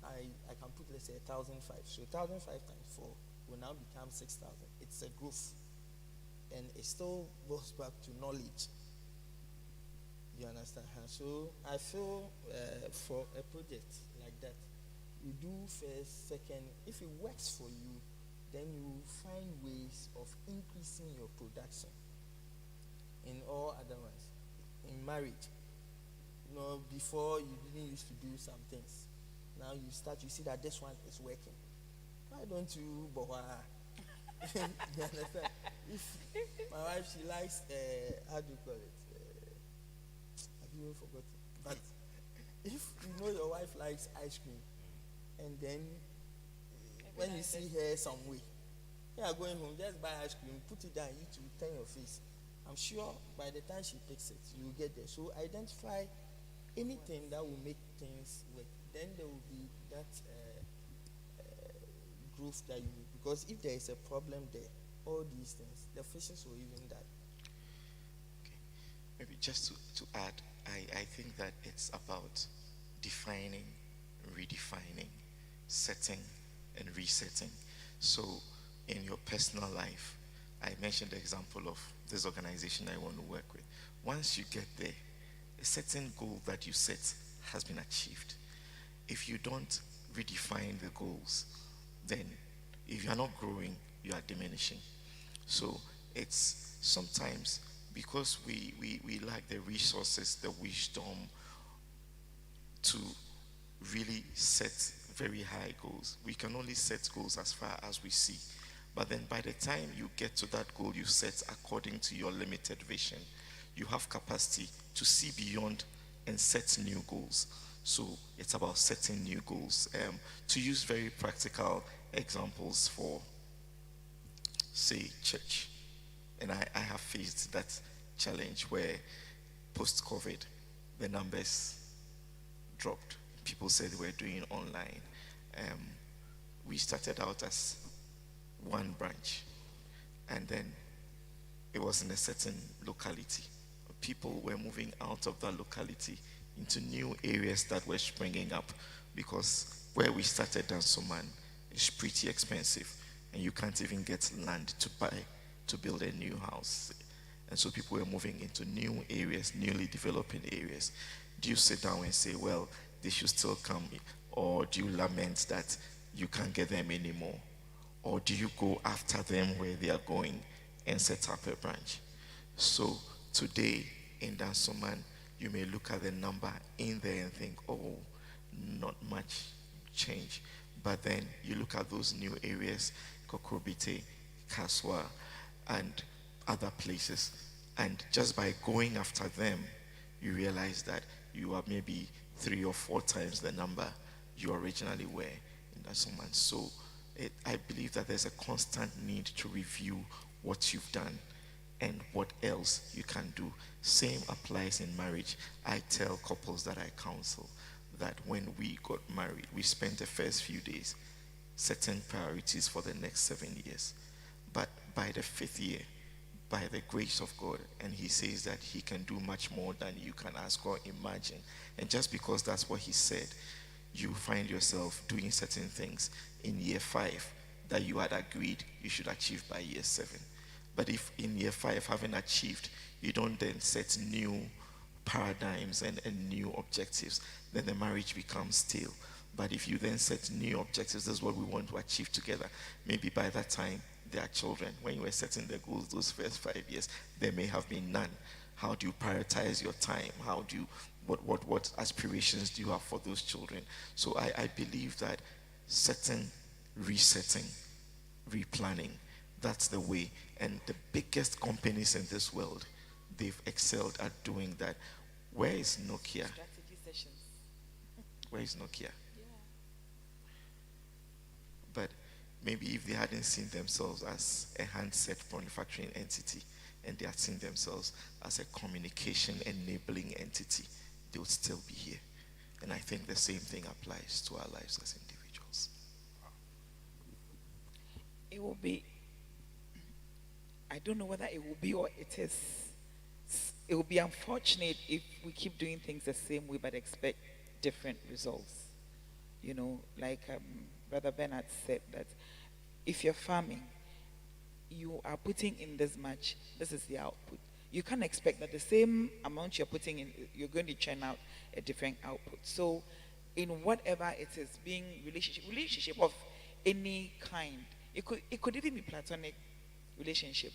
I can put, let's say, 1,005. So 1,005 times 4 will now become 6,000. It's a growth. And it still goes back to knowledge. You understand? So I feel for a project like that, you do first, second. If it works for you, then you find ways of increasing your production. in all other ones. In marriage, before you didn't used to do some things. Now you see that this one is working. Why don't you, Boha? You understand? If my wife, she likes, how do you call it? I've even forgotten. But if your wife likes ice cream, and then when you see her some way, you are going home, just buy ice cream, put it down, you to turn your face. I'm sure by the time she takes it, you will get there. So identify anything that will make things work. Then there will be that growth that you need. Because if there is a problem there, all these things, the fishes will even die. Okay. Maybe just to add, I think that it's about defining, redefining, setting, and resetting. So in your personal life, I mentioned the example of this organization I want to work with. Once you get there, a certain goal that you set has been achieved. If you don't redefine the goals, then if you are not growing, you are diminishing. So it's sometimes because we lack the resources, the wisdom to really set very high goals. We can only set goals as far as we see. But then by the time you get to that goal you set according to your limited vision, you have capacity to see beyond and set new goals. So it's about setting new goals. To use very practical examples for, say, church. And I have faced that challenge where post-COVID, the numbers dropped. People said they were doing online. We started out as one branch, and then it was in a certain locality. People were moving out of that locality into new areas that were springing up, because where we started Dansoman is pretty expensive, and you can't even get land to buy to build a new house. And so people were moving into new areas, newly developing areas. Do you sit down and say, well, they should still come, or do you lament that you can't get them anymore? Or do you go after them where they are going and set up a branch? So today in Dansoman, you may look at the number in there and think, oh, not much change. But then you look at those new areas, Kokrobite, Kaswa, and other places, and just by going after them, you realize that you are maybe 3 or 4 times the number you originally were in Dansoman. So I believe that there's a constant need to review what you've done and what else you can do. Same applies in marriage. I tell couples that I counsel that when we got married, we spent the first few days setting priorities for the next 7 years. But by the 5th year, by the grace of God, and he says that he can do much more than you can ask or imagine. And just because that's what he said, you find yourself doing certain things in year 5 that you had agreed you should achieve by year 7. But if in year 5, having achieved, you don't then set new paradigms and new objectives, then the marriage becomes stale. But if you then set new objectives, this is what we want to achieve together. Maybe by that time, there are children. When you were setting the goals those first 5 years, there may have been none. How do you prioritize your time? How do you, what aspirations do you have for those children? So I believe that setting, resetting, replanning, that's the way. And the biggest companies in this world, they've excelled at doing that. Where is Nokia? Strategy sessions. Where is Nokia? But maybe if they hadn't seen themselves as a handset manufacturing entity and they had seen themselves as a communication enabling entity, they would still be here. And I think the same thing applies to our lives as individuals. It will be, I don't know whether it will be or it is. It will be unfortunate if we keep doing things the same way but expect different results. You know, like Brother Bernard said, that if you're farming, you are putting in this much, this is the output. You can't expect that the same amount you're putting in, you're going to churn out a different output. So in whatever it is, being relationship of any kind, it could even be platonic relationship.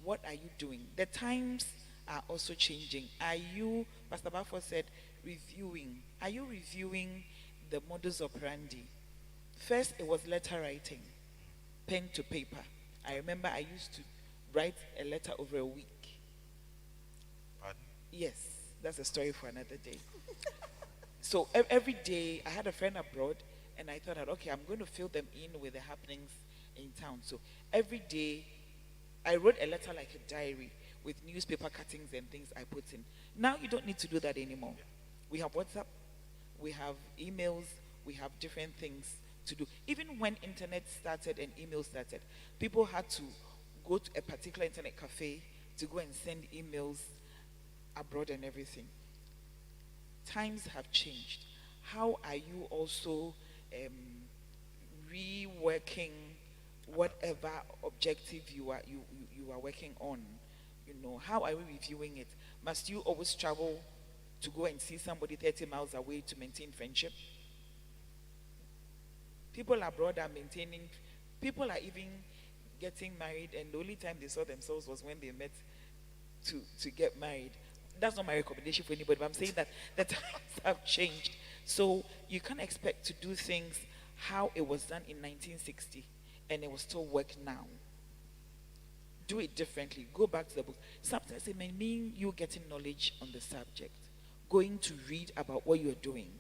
What are you doing? The times are also changing. Are you, Pastor Bafo said, reviewing? Are you reviewing the modus operandi? First, it was letter writing, pen to paper. I remember I used to write a letter over a week. Pardon? Yes, that's a story for another day. So every day, I had a friend abroad, and I thought that, okay, I'm going to fill them in with the happenings in town. So every day, I wrote a letter like a diary with newspaper cuttings and things I put in. Now you don't need to do that anymore. We have WhatsApp, we have emails, we have different things to do. Even when internet started and email started, people had to go to a particular internet cafe to go and send emails abroad and everything. Times have changed. How are you also reworking whatever objective you are working on? You know, how are we reviewing it? Must you always travel to go and see somebody 30 miles away to maintain friendship? People abroad are maintaining, people are even getting married, and the only time they saw themselves was when they met to get married. That's not my recommendation for anybody, but I'm saying that the times have changed. So you can't expect to do things how it was done in 1960 and it will still work now. Do it differently. Go back to the book. Sometimes it may mean you getting knowledge on the subject, going to read about what you're doing.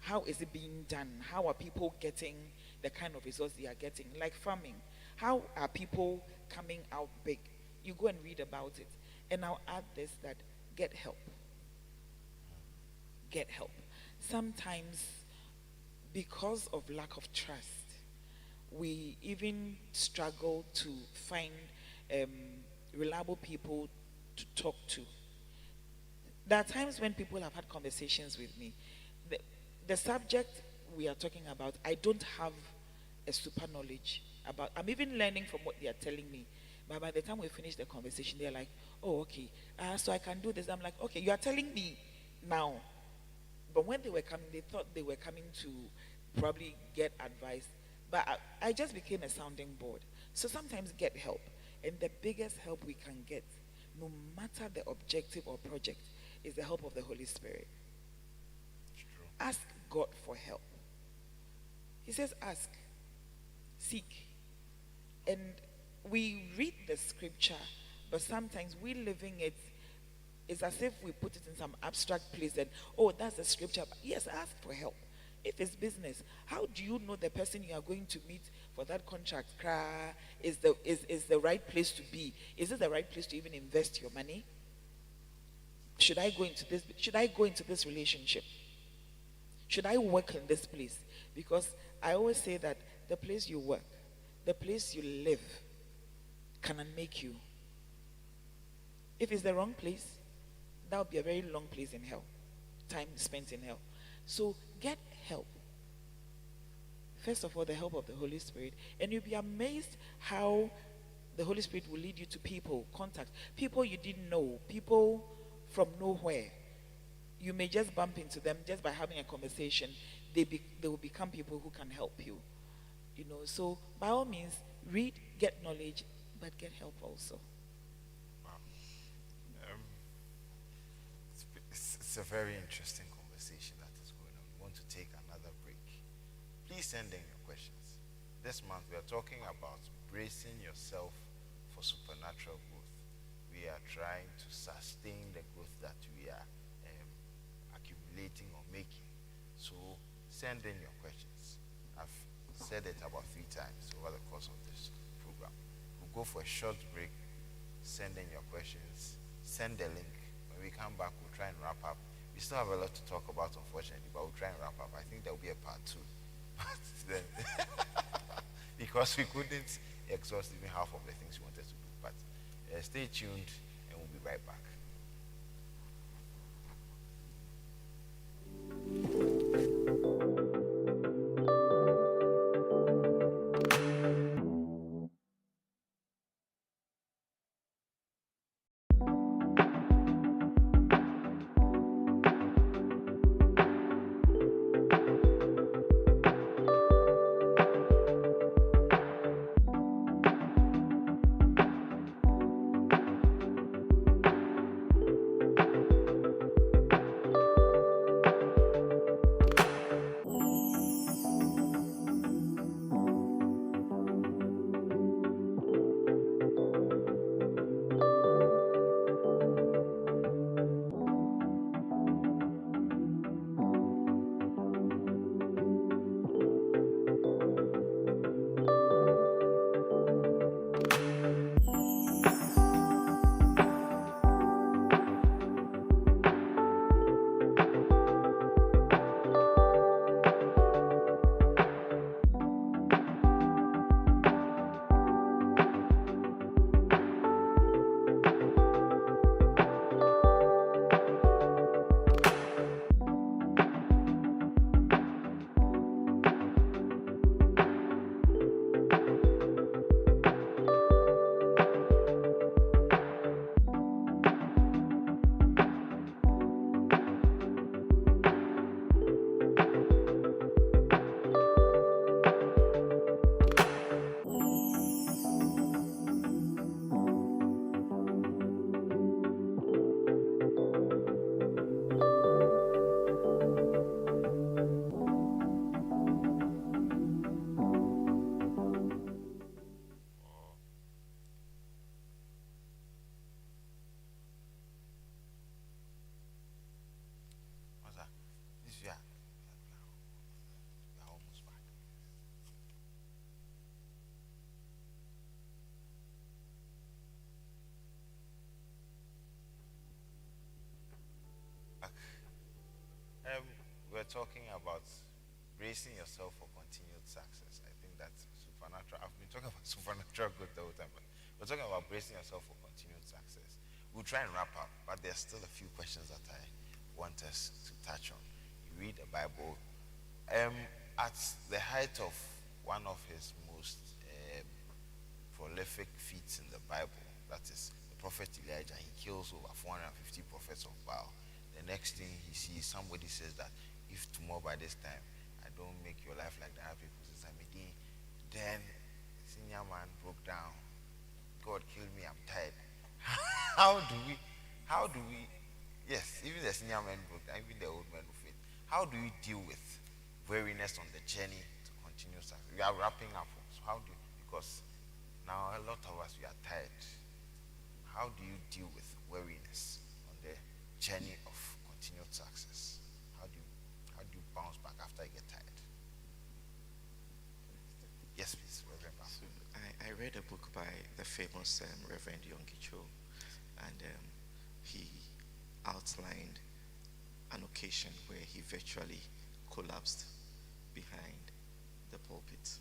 How is it being done? How are people getting the kind of results they are getting? Like farming. How are people coming out big? You go and read about it. And I'll add this, that get help. Get help. Sometimes, because of lack of trust, we even struggle to find reliable people to talk to. There are times when people have had conversations with me. The subject we are talking about, I don't have a super knowledge about. I'm even learning from what they are telling me. But by the time we finish the conversation, they're like, oh, okay, so I can do this. I'm like, okay, you are telling me now. But when they were coming, they thought they were coming to probably get advice. But I just became a sounding board. So sometimes get help. And the biggest help we can get, no matter the objective or project, is the help of the Holy Spirit. Ask God for help. He says, ask, seek. And we read the scripture, but sometimes we living it, it's as if we put it in some abstract place and, oh, that's the scripture. But yes, ask for help. If it's business, how do you know the person you are going to meet for that contract is the right place to be? Is it the right place to even invest your money? Should I go into this? Should I go into this relationship? Should I work in this place? Because I always say that the place you work, the place you live, can unmake you. If it's the wrong place, that would be a very long place in hell. Time spent in hell. So get help. First of all, the help of the Holy Spirit. And you'll be amazed how the Holy Spirit will lead you to people, contact people you didn't know, people from nowhere. You may just bump into them just by having a conversation. They will become people who can help you. You know, so by all means, read, get knowledge, but get help also. Wow. It's a very interesting conversation that is going on. We want to take another break. Please send in your questions. This month we are talking about bracing yourself for supernatural growth. We are trying to sustain the growth that we are accumulating or making. So send in your questions. I've said it about 3 times over the course of this program. We'll go for a short break. Send in your questions. Send the link. When we come back, we'll try and wrap up. We still have a lot to talk about, unfortunately, but we'll try and wrap up. I think there will be a part 2. But then, because we couldn't exhaust even half of the things we wanted to do. But stay tuned, and we'll be right back. talking about bracing yourself for continued success. I think that's supernatural. I've been talking about supernatural growth the whole time, but we're talking about bracing yourself for continued success. We'll try and wrap up, but there's still a few questions that I want us to touch on. You read the Bible. At the height of one of his most prolific feats in the Bible, that is the prophet Elijah, he kills over 450 prophets of Baal. The next thing he sees, somebody says that if tomorrow by this time I don't make your life like the other people's society, then senior man broke down. God killed me, I'm tired. How do we, yes, even the senior man broke down, even the old man of faith, how do we deal with weariness on the journey to continue success? We are wrapping up, so how do you, because now a lot of us, we are tired. How do you deal with weariness on the journey of continued success? How do you bounce back after you get tired? Yes, please, Reverend. So I read a book by the famous Reverend Yonggi Cho, and he outlined an occasion where he virtually collapsed behind the pulpit,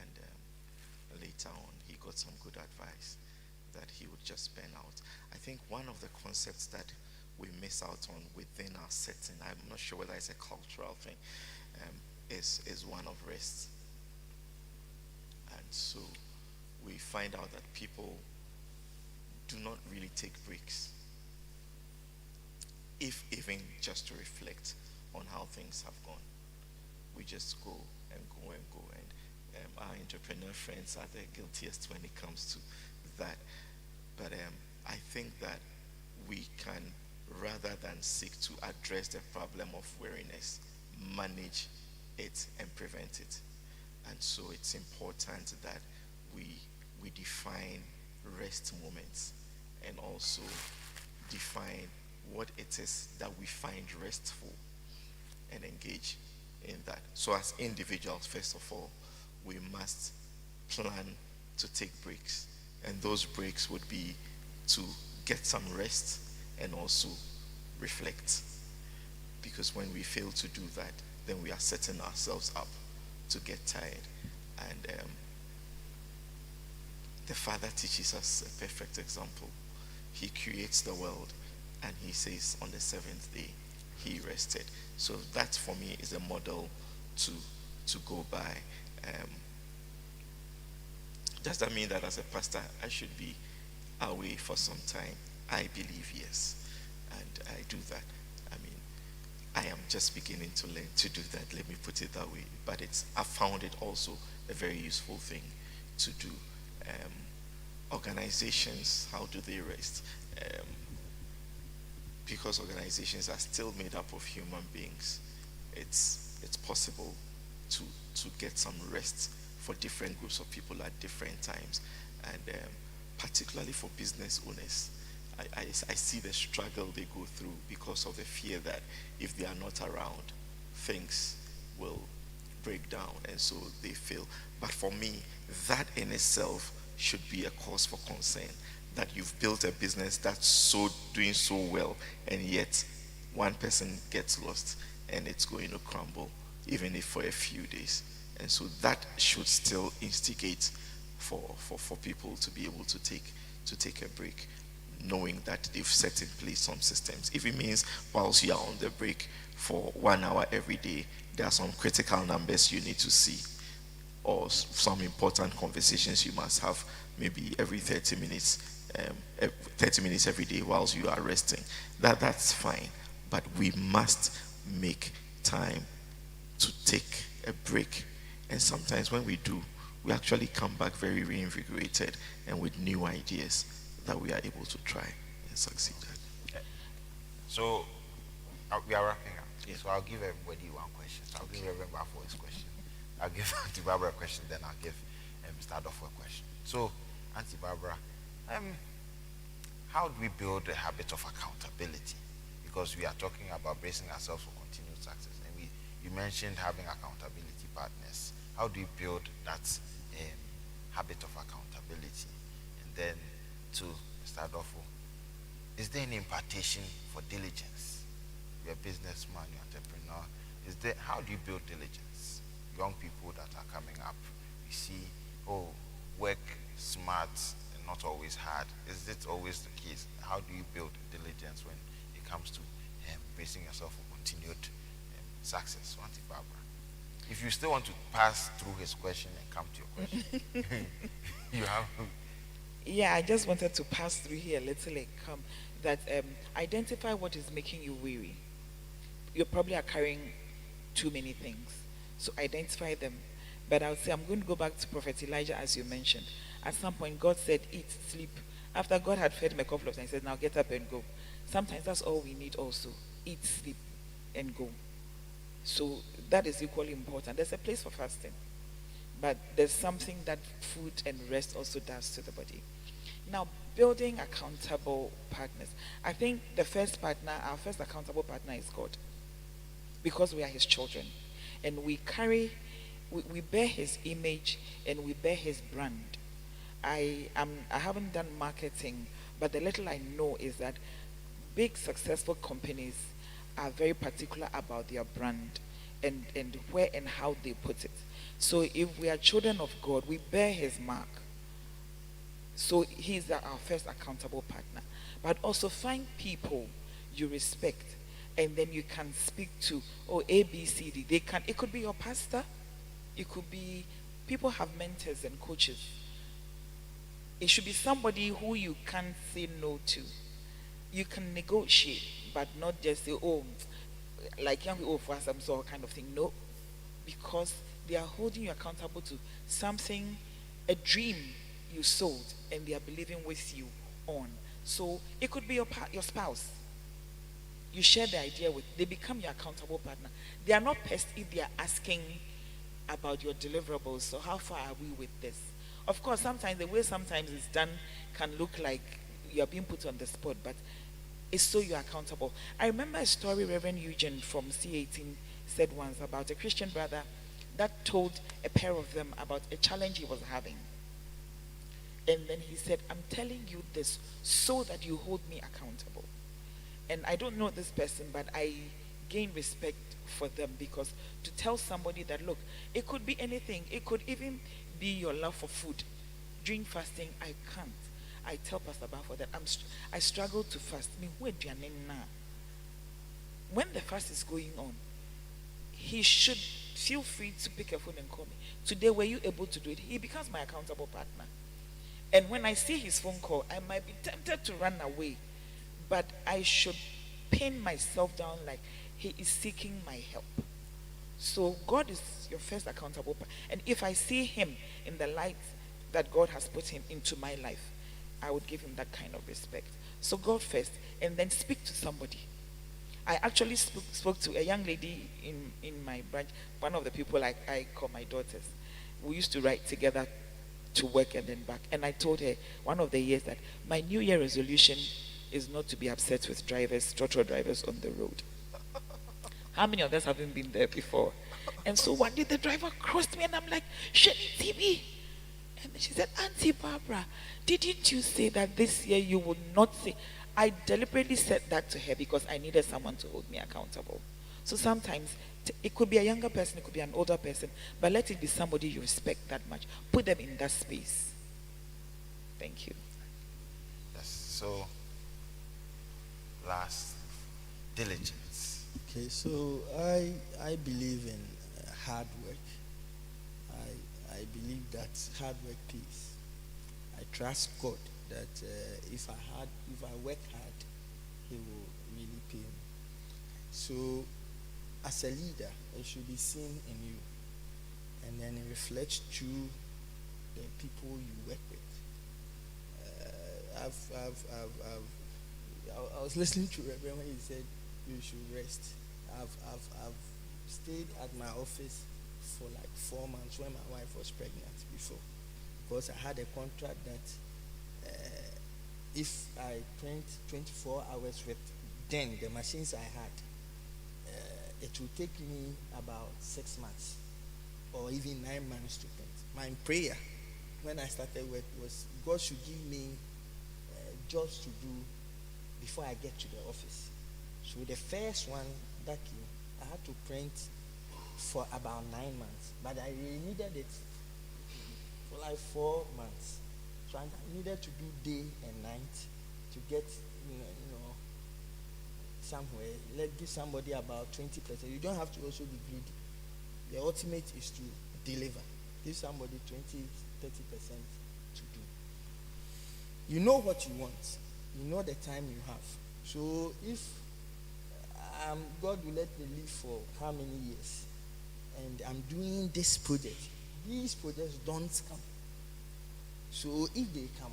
and later on he got some good advice that he would just burn out. I think one of the concepts that we miss out on within our setting, I'm not sure whether it's a cultural thing, is one of rest. And so we find out that people do not really take breaks, if even just to reflect on how things have gone. We just go and go and go, and our entrepreneur friends are the guiltiest when it comes to that. But I think that we can, rather than seek to address the problem of weariness, manage it and prevent it. And so it's important that we define rest moments, and also define what it is that we find restful and engage in that. So as individuals, first of all, we must plan to take breaks, and those breaks would be to get some rest and also reflect, because when we fail to do that, then we are setting ourselves up to get tired. And the Father teaches us a perfect example. He creates the world, and he says on the seventh day he rested. So that for me is a model to go by. Does that mean that as a pastor I should be away for some time? I believe yes, and I do that. I mean, I am just beginning to learn to do that, let me put it that way. But I found it also a very useful thing to do. Organizations, how do they rest? Because organizations are still made up of human beings, it's possible to get some rest for different groups of people at different times. And particularly for business owners, I see the struggle they go through because of the fear that if they are not around, things will break down, and so they fail. But for me, that in itself should be a cause for concern, that you've built a business that's doing so well, and yet one person gets lost and it's going to crumble, even if for a few days. And so that should still instigate for people to be able to take a break, knowing that they've set in place some systems. If it means whilst you are on the break for 1 hour every day, there are some critical numbers you need to see, or some important conversations you must have maybe every 30 minutes, 30 minutes every day whilst you are resting. That's fine, but we must make time to take a break. And sometimes when we do, we actually come back very reinvigorated and with new ideas that we are able to try and succeed at. So we are wrapping up. Yeah. So I'll give everybody one question. So I'll give Reverend Bafo his question. I'll give Auntie Barbara a question, then I'll give Mr. Adolfo a question. So, Auntie Barbara, how do we build a habit of accountability? Because we are talking about bracing ourselves for continued success, and you mentioned having accountability partners. How do you build that habit of accountability? And then to Mr. Adolfo, is there any impartation for diligence? You're a businessman, you're an entrepreneur. how do you build diligence? Young people that are coming up, we see, oh, work smart and not always hard. Is it always the case? How do you build diligence when it comes to bracing yourself for continued success? Auntie Barbara, if you still want to pass through his question and come to your question, you have. Yeah, I just wanted to pass through here a little and come that identify what is making you weary. You probably are carrying too many things. So identify them. But I would say I'm going to go back to Prophet Elijah as you mentioned. At some point, God said, eat, sleep. After God had fed him a couple of times, he said, now get up and go. Sometimes that's all we need also. Eat, sleep, and go. So that is equally important. There's a place for fasting. But there's something that food and rest also does to the body. Now, building accountable partners. I think the first partner, our first accountable partner is God. Because we are his children. And we bear his image and we bear his brand. I haven't done marketing, but the little I know is that big successful companies are very particular about their brand and where and how they put it. So if we are children of God, we bear his mark. So he's our first accountable partner. But also find people you respect and then you can speak to, A, B, C, D. It could be your pastor. It could be, people have mentors and coaches. It should be somebody who you can't say no to. You can negotiate, but not just say, like young people for some sort of kind of thing. No, because they are holding you accountable to something, a dream you sold, and they are believing with you on. So it could be your spouse. You share the idea with, they become your accountable partner. They are not pissed if they are asking about your deliverables. So how far are we with this? Of course, sometimes the way sometimes it's done can look like you are being put on the spot, but it's so you're accountable. I remember a story Reverend Eugene from C18 said once about a Christian brother that told a pair of them about a challenge he was having. And then he said, I'm telling you this so that you hold me accountable. And I don't know this person, but I gain respect for them because to tell somebody that, look, it could be anything. It could even be your love for food. During fasting, I can't. I tell Pastor Bafo that I struggle to fast. When the fast is going on, he should feel free to pick a phone and call me. Today, were you able to do it? He becomes my accountable partner. And when I see his phone call, I might be tempted to run away. But I should pin myself down like he is seeking my help. So God is your first accountable partner. And if I see him in the light that God has put him into my life, I would give him that kind of respect. So God first, and then speak to somebody. I actually spoke to a young lady in my branch, one of the people I call my daughters. We used to ride together to work and then back. And I told her one of the years that my New Year resolution is not to be upset with trotro drivers on the road. How many of us haven't been there before? And so one day the driver crossed me and I'm like, Shani TV. And she said, Auntie Barbara, didn't you say that this year you would not say? I deliberately said that to her because I needed someone to hold me accountable. So sometimes it could be a younger person, it could be an older person, but let it be somebody you respect that much. Put them in that space. Thank you. Yes, so last, diligence. Okay, so I believe in hard work. I believe that hard work pays. I trust God that if I work hard, He will really pay me. So, as a leader, it should be seen in you, and then it reflects through the people you work with. I was listening to Reverend when he said you should rest. I've stayed at my office for like 4 months when my wife was pregnant before, because I had a contract that if I print 24 hours with then the machines I had, it would take me about 6 months or even 9 months to print. My prayer when I started work was God should give me jobs to do before I get to the office. So the first one that came, I had to print for about 9 months, but I really needed it for like 4 months. So I needed to do day and night to get, somewhere. Let's give somebody about 20%. You don't have to also be greedy. The ultimate is to deliver. Give somebody 20, 30% to do. You know what you want. You know the time you have. So if God will let me live for how many years, and I'm doing this project, these projects don't come. So if they come,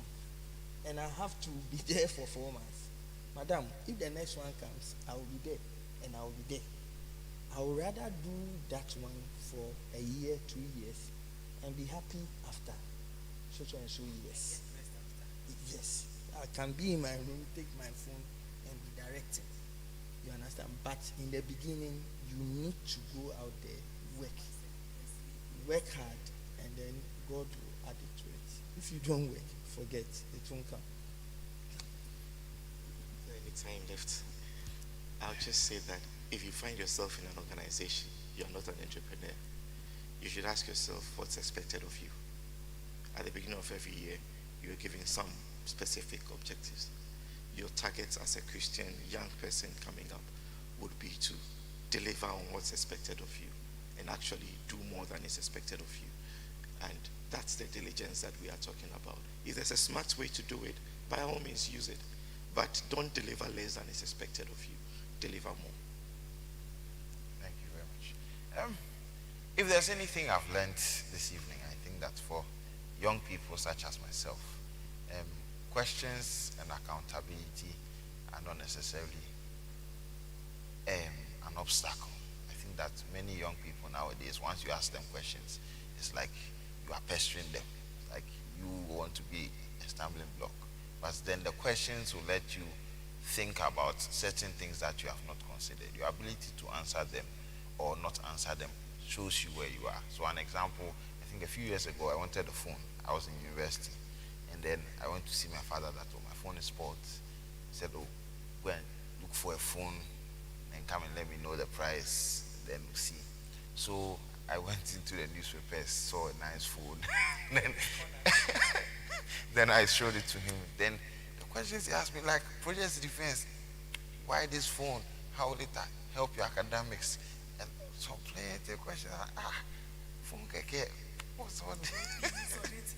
and I have to be there for 4 months, Madam, if the next one comes, I will be there, and I will be there. I would rather do that one for a year, 2 years, and be happy after so and so years. Yes, I can be in my room, take my phone, and be directing. You understand? But in the beginning, you need to go out there, work hard, and then God will add it to it. If you don't work, forget, it won't come. Any time left? I'll just say that if you find yourself in an organization, you're not an entrepreneur, you should ask yourself what's expected of you. At the beginning of every year, you're given some specific objectives. Your targets as a Christian young person coming up would be to deliver on what's expected of you and actually do more than is expected of you. And that's the diligence that we are talking about. If there's a smart way to do it, by all means use it. But don't deliver less than is expected of you. Deliver more. Thank you very much. If there's anything I've learned this evening, I think that for young people such as myself, questions and accountability are not necessarily an obstacle. I think that many young people nowadays, once you ask them questions, it's like you are pestering them, like you want to be a stumbling block. But then the questions will let you think about certain things that you have not considered. Your ability to answer them or not answer them shows you where you are. So an example, I think a few years ago I wanted a phone. I was in university, and then I went to see my father that, my phone is spoiled. He said, go and look for a phone and come and let me know the price, then we'll see. So I went into the newspapers, saw a nice phone, then I showed it to him. Then the questions he asked me, like project defense, why this phone? How will it help your academics? And so plenty of questions. Phone keke, what's all this?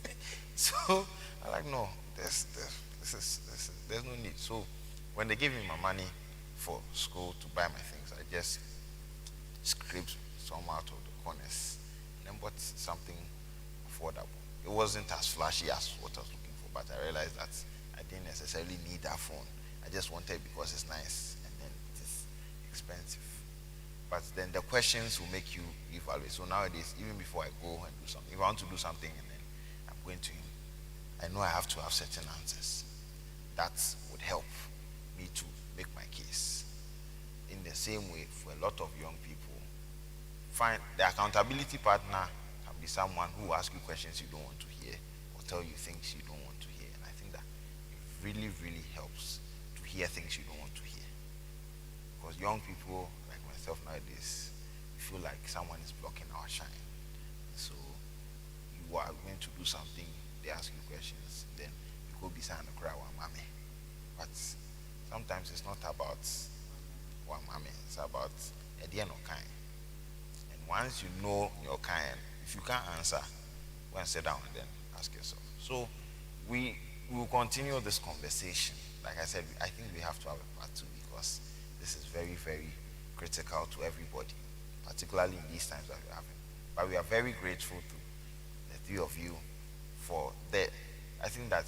So I'm like, no, there's no need. So when they gave me my money for school to buy my things, I just scraped some out of the corners and then bought something affordable. It wasn't as flashy as what I was looking for, but I realized that I didn't necessarily need that phone. I just wanted it because it's nice, and then it is expensive. But then the questions will make you evaluate. So nowadays, even before I go and do something, if I want to do something and then I'm going to him, I know I have to have certain answers. That would help me to make my case. In the same way, for a lot of young people, find the accountability partner can be someone who asks you questions you don't want to hear or tell you things you don't want to hear. And I think that it really, really helps to hear things you don't want to hear. Because young people like myself nowadays feel like someone is blocking our shine. So you are going to do something, they ask you questions, then you go be saying cry one mommy. But sometimes it's not about one mommy, it's about a dear no kind. And once you know your kind, if you can't answer, go and sit down and then ask yourself. So we will continue this conversation. Like I said, I think we have to have a part two because this is very, very critical to everybody, particularly in these times that we're having. But we are very grateful to the three of you for that. I think that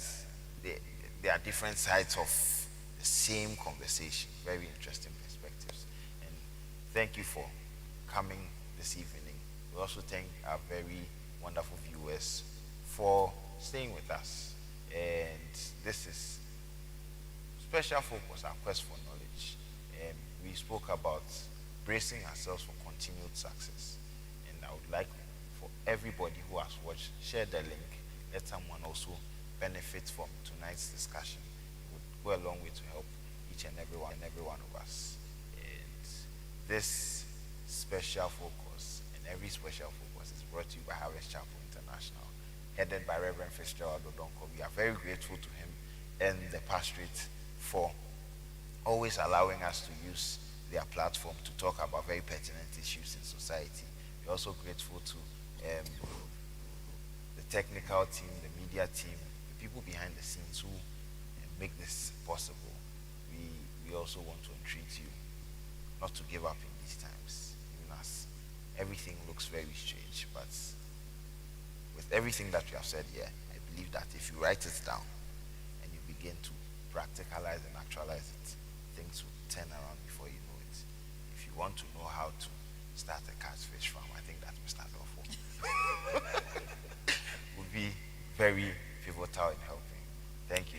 there are different sides of the same conversation, very interesting perspectives. And thank you for coming this evening. We also thank our very wonderful viewers for staying with us. And this is special focus, our quest for knowledge. And we spoke about bracing ourselves for continued success. And I would like for everybody who has watched, share the link, let someone also benefit from tonight's discussion. It would go a long way to help each and every one of us. And this special focus, and every special focus is brought to you by Harvest Chapel International, headed by Reverend Fitzgerald Odonko. We are very grateful to him and the pastorate for always allowing us to use their platform to talk about very pertinent issues in society. We're also grateful to the technical team, the media team, the people behind the scenes who make this possible. We also want to entreat you not to give up in these times, even as everything looks very strange. But with everything that you have said here, I believe that if you write it down and you begin to practicalize and actualize it, things will turn around before you know it. If you want to know how to start a catfish farm, I think that Mr. Lawful would be very pivotal in helping. Thank you.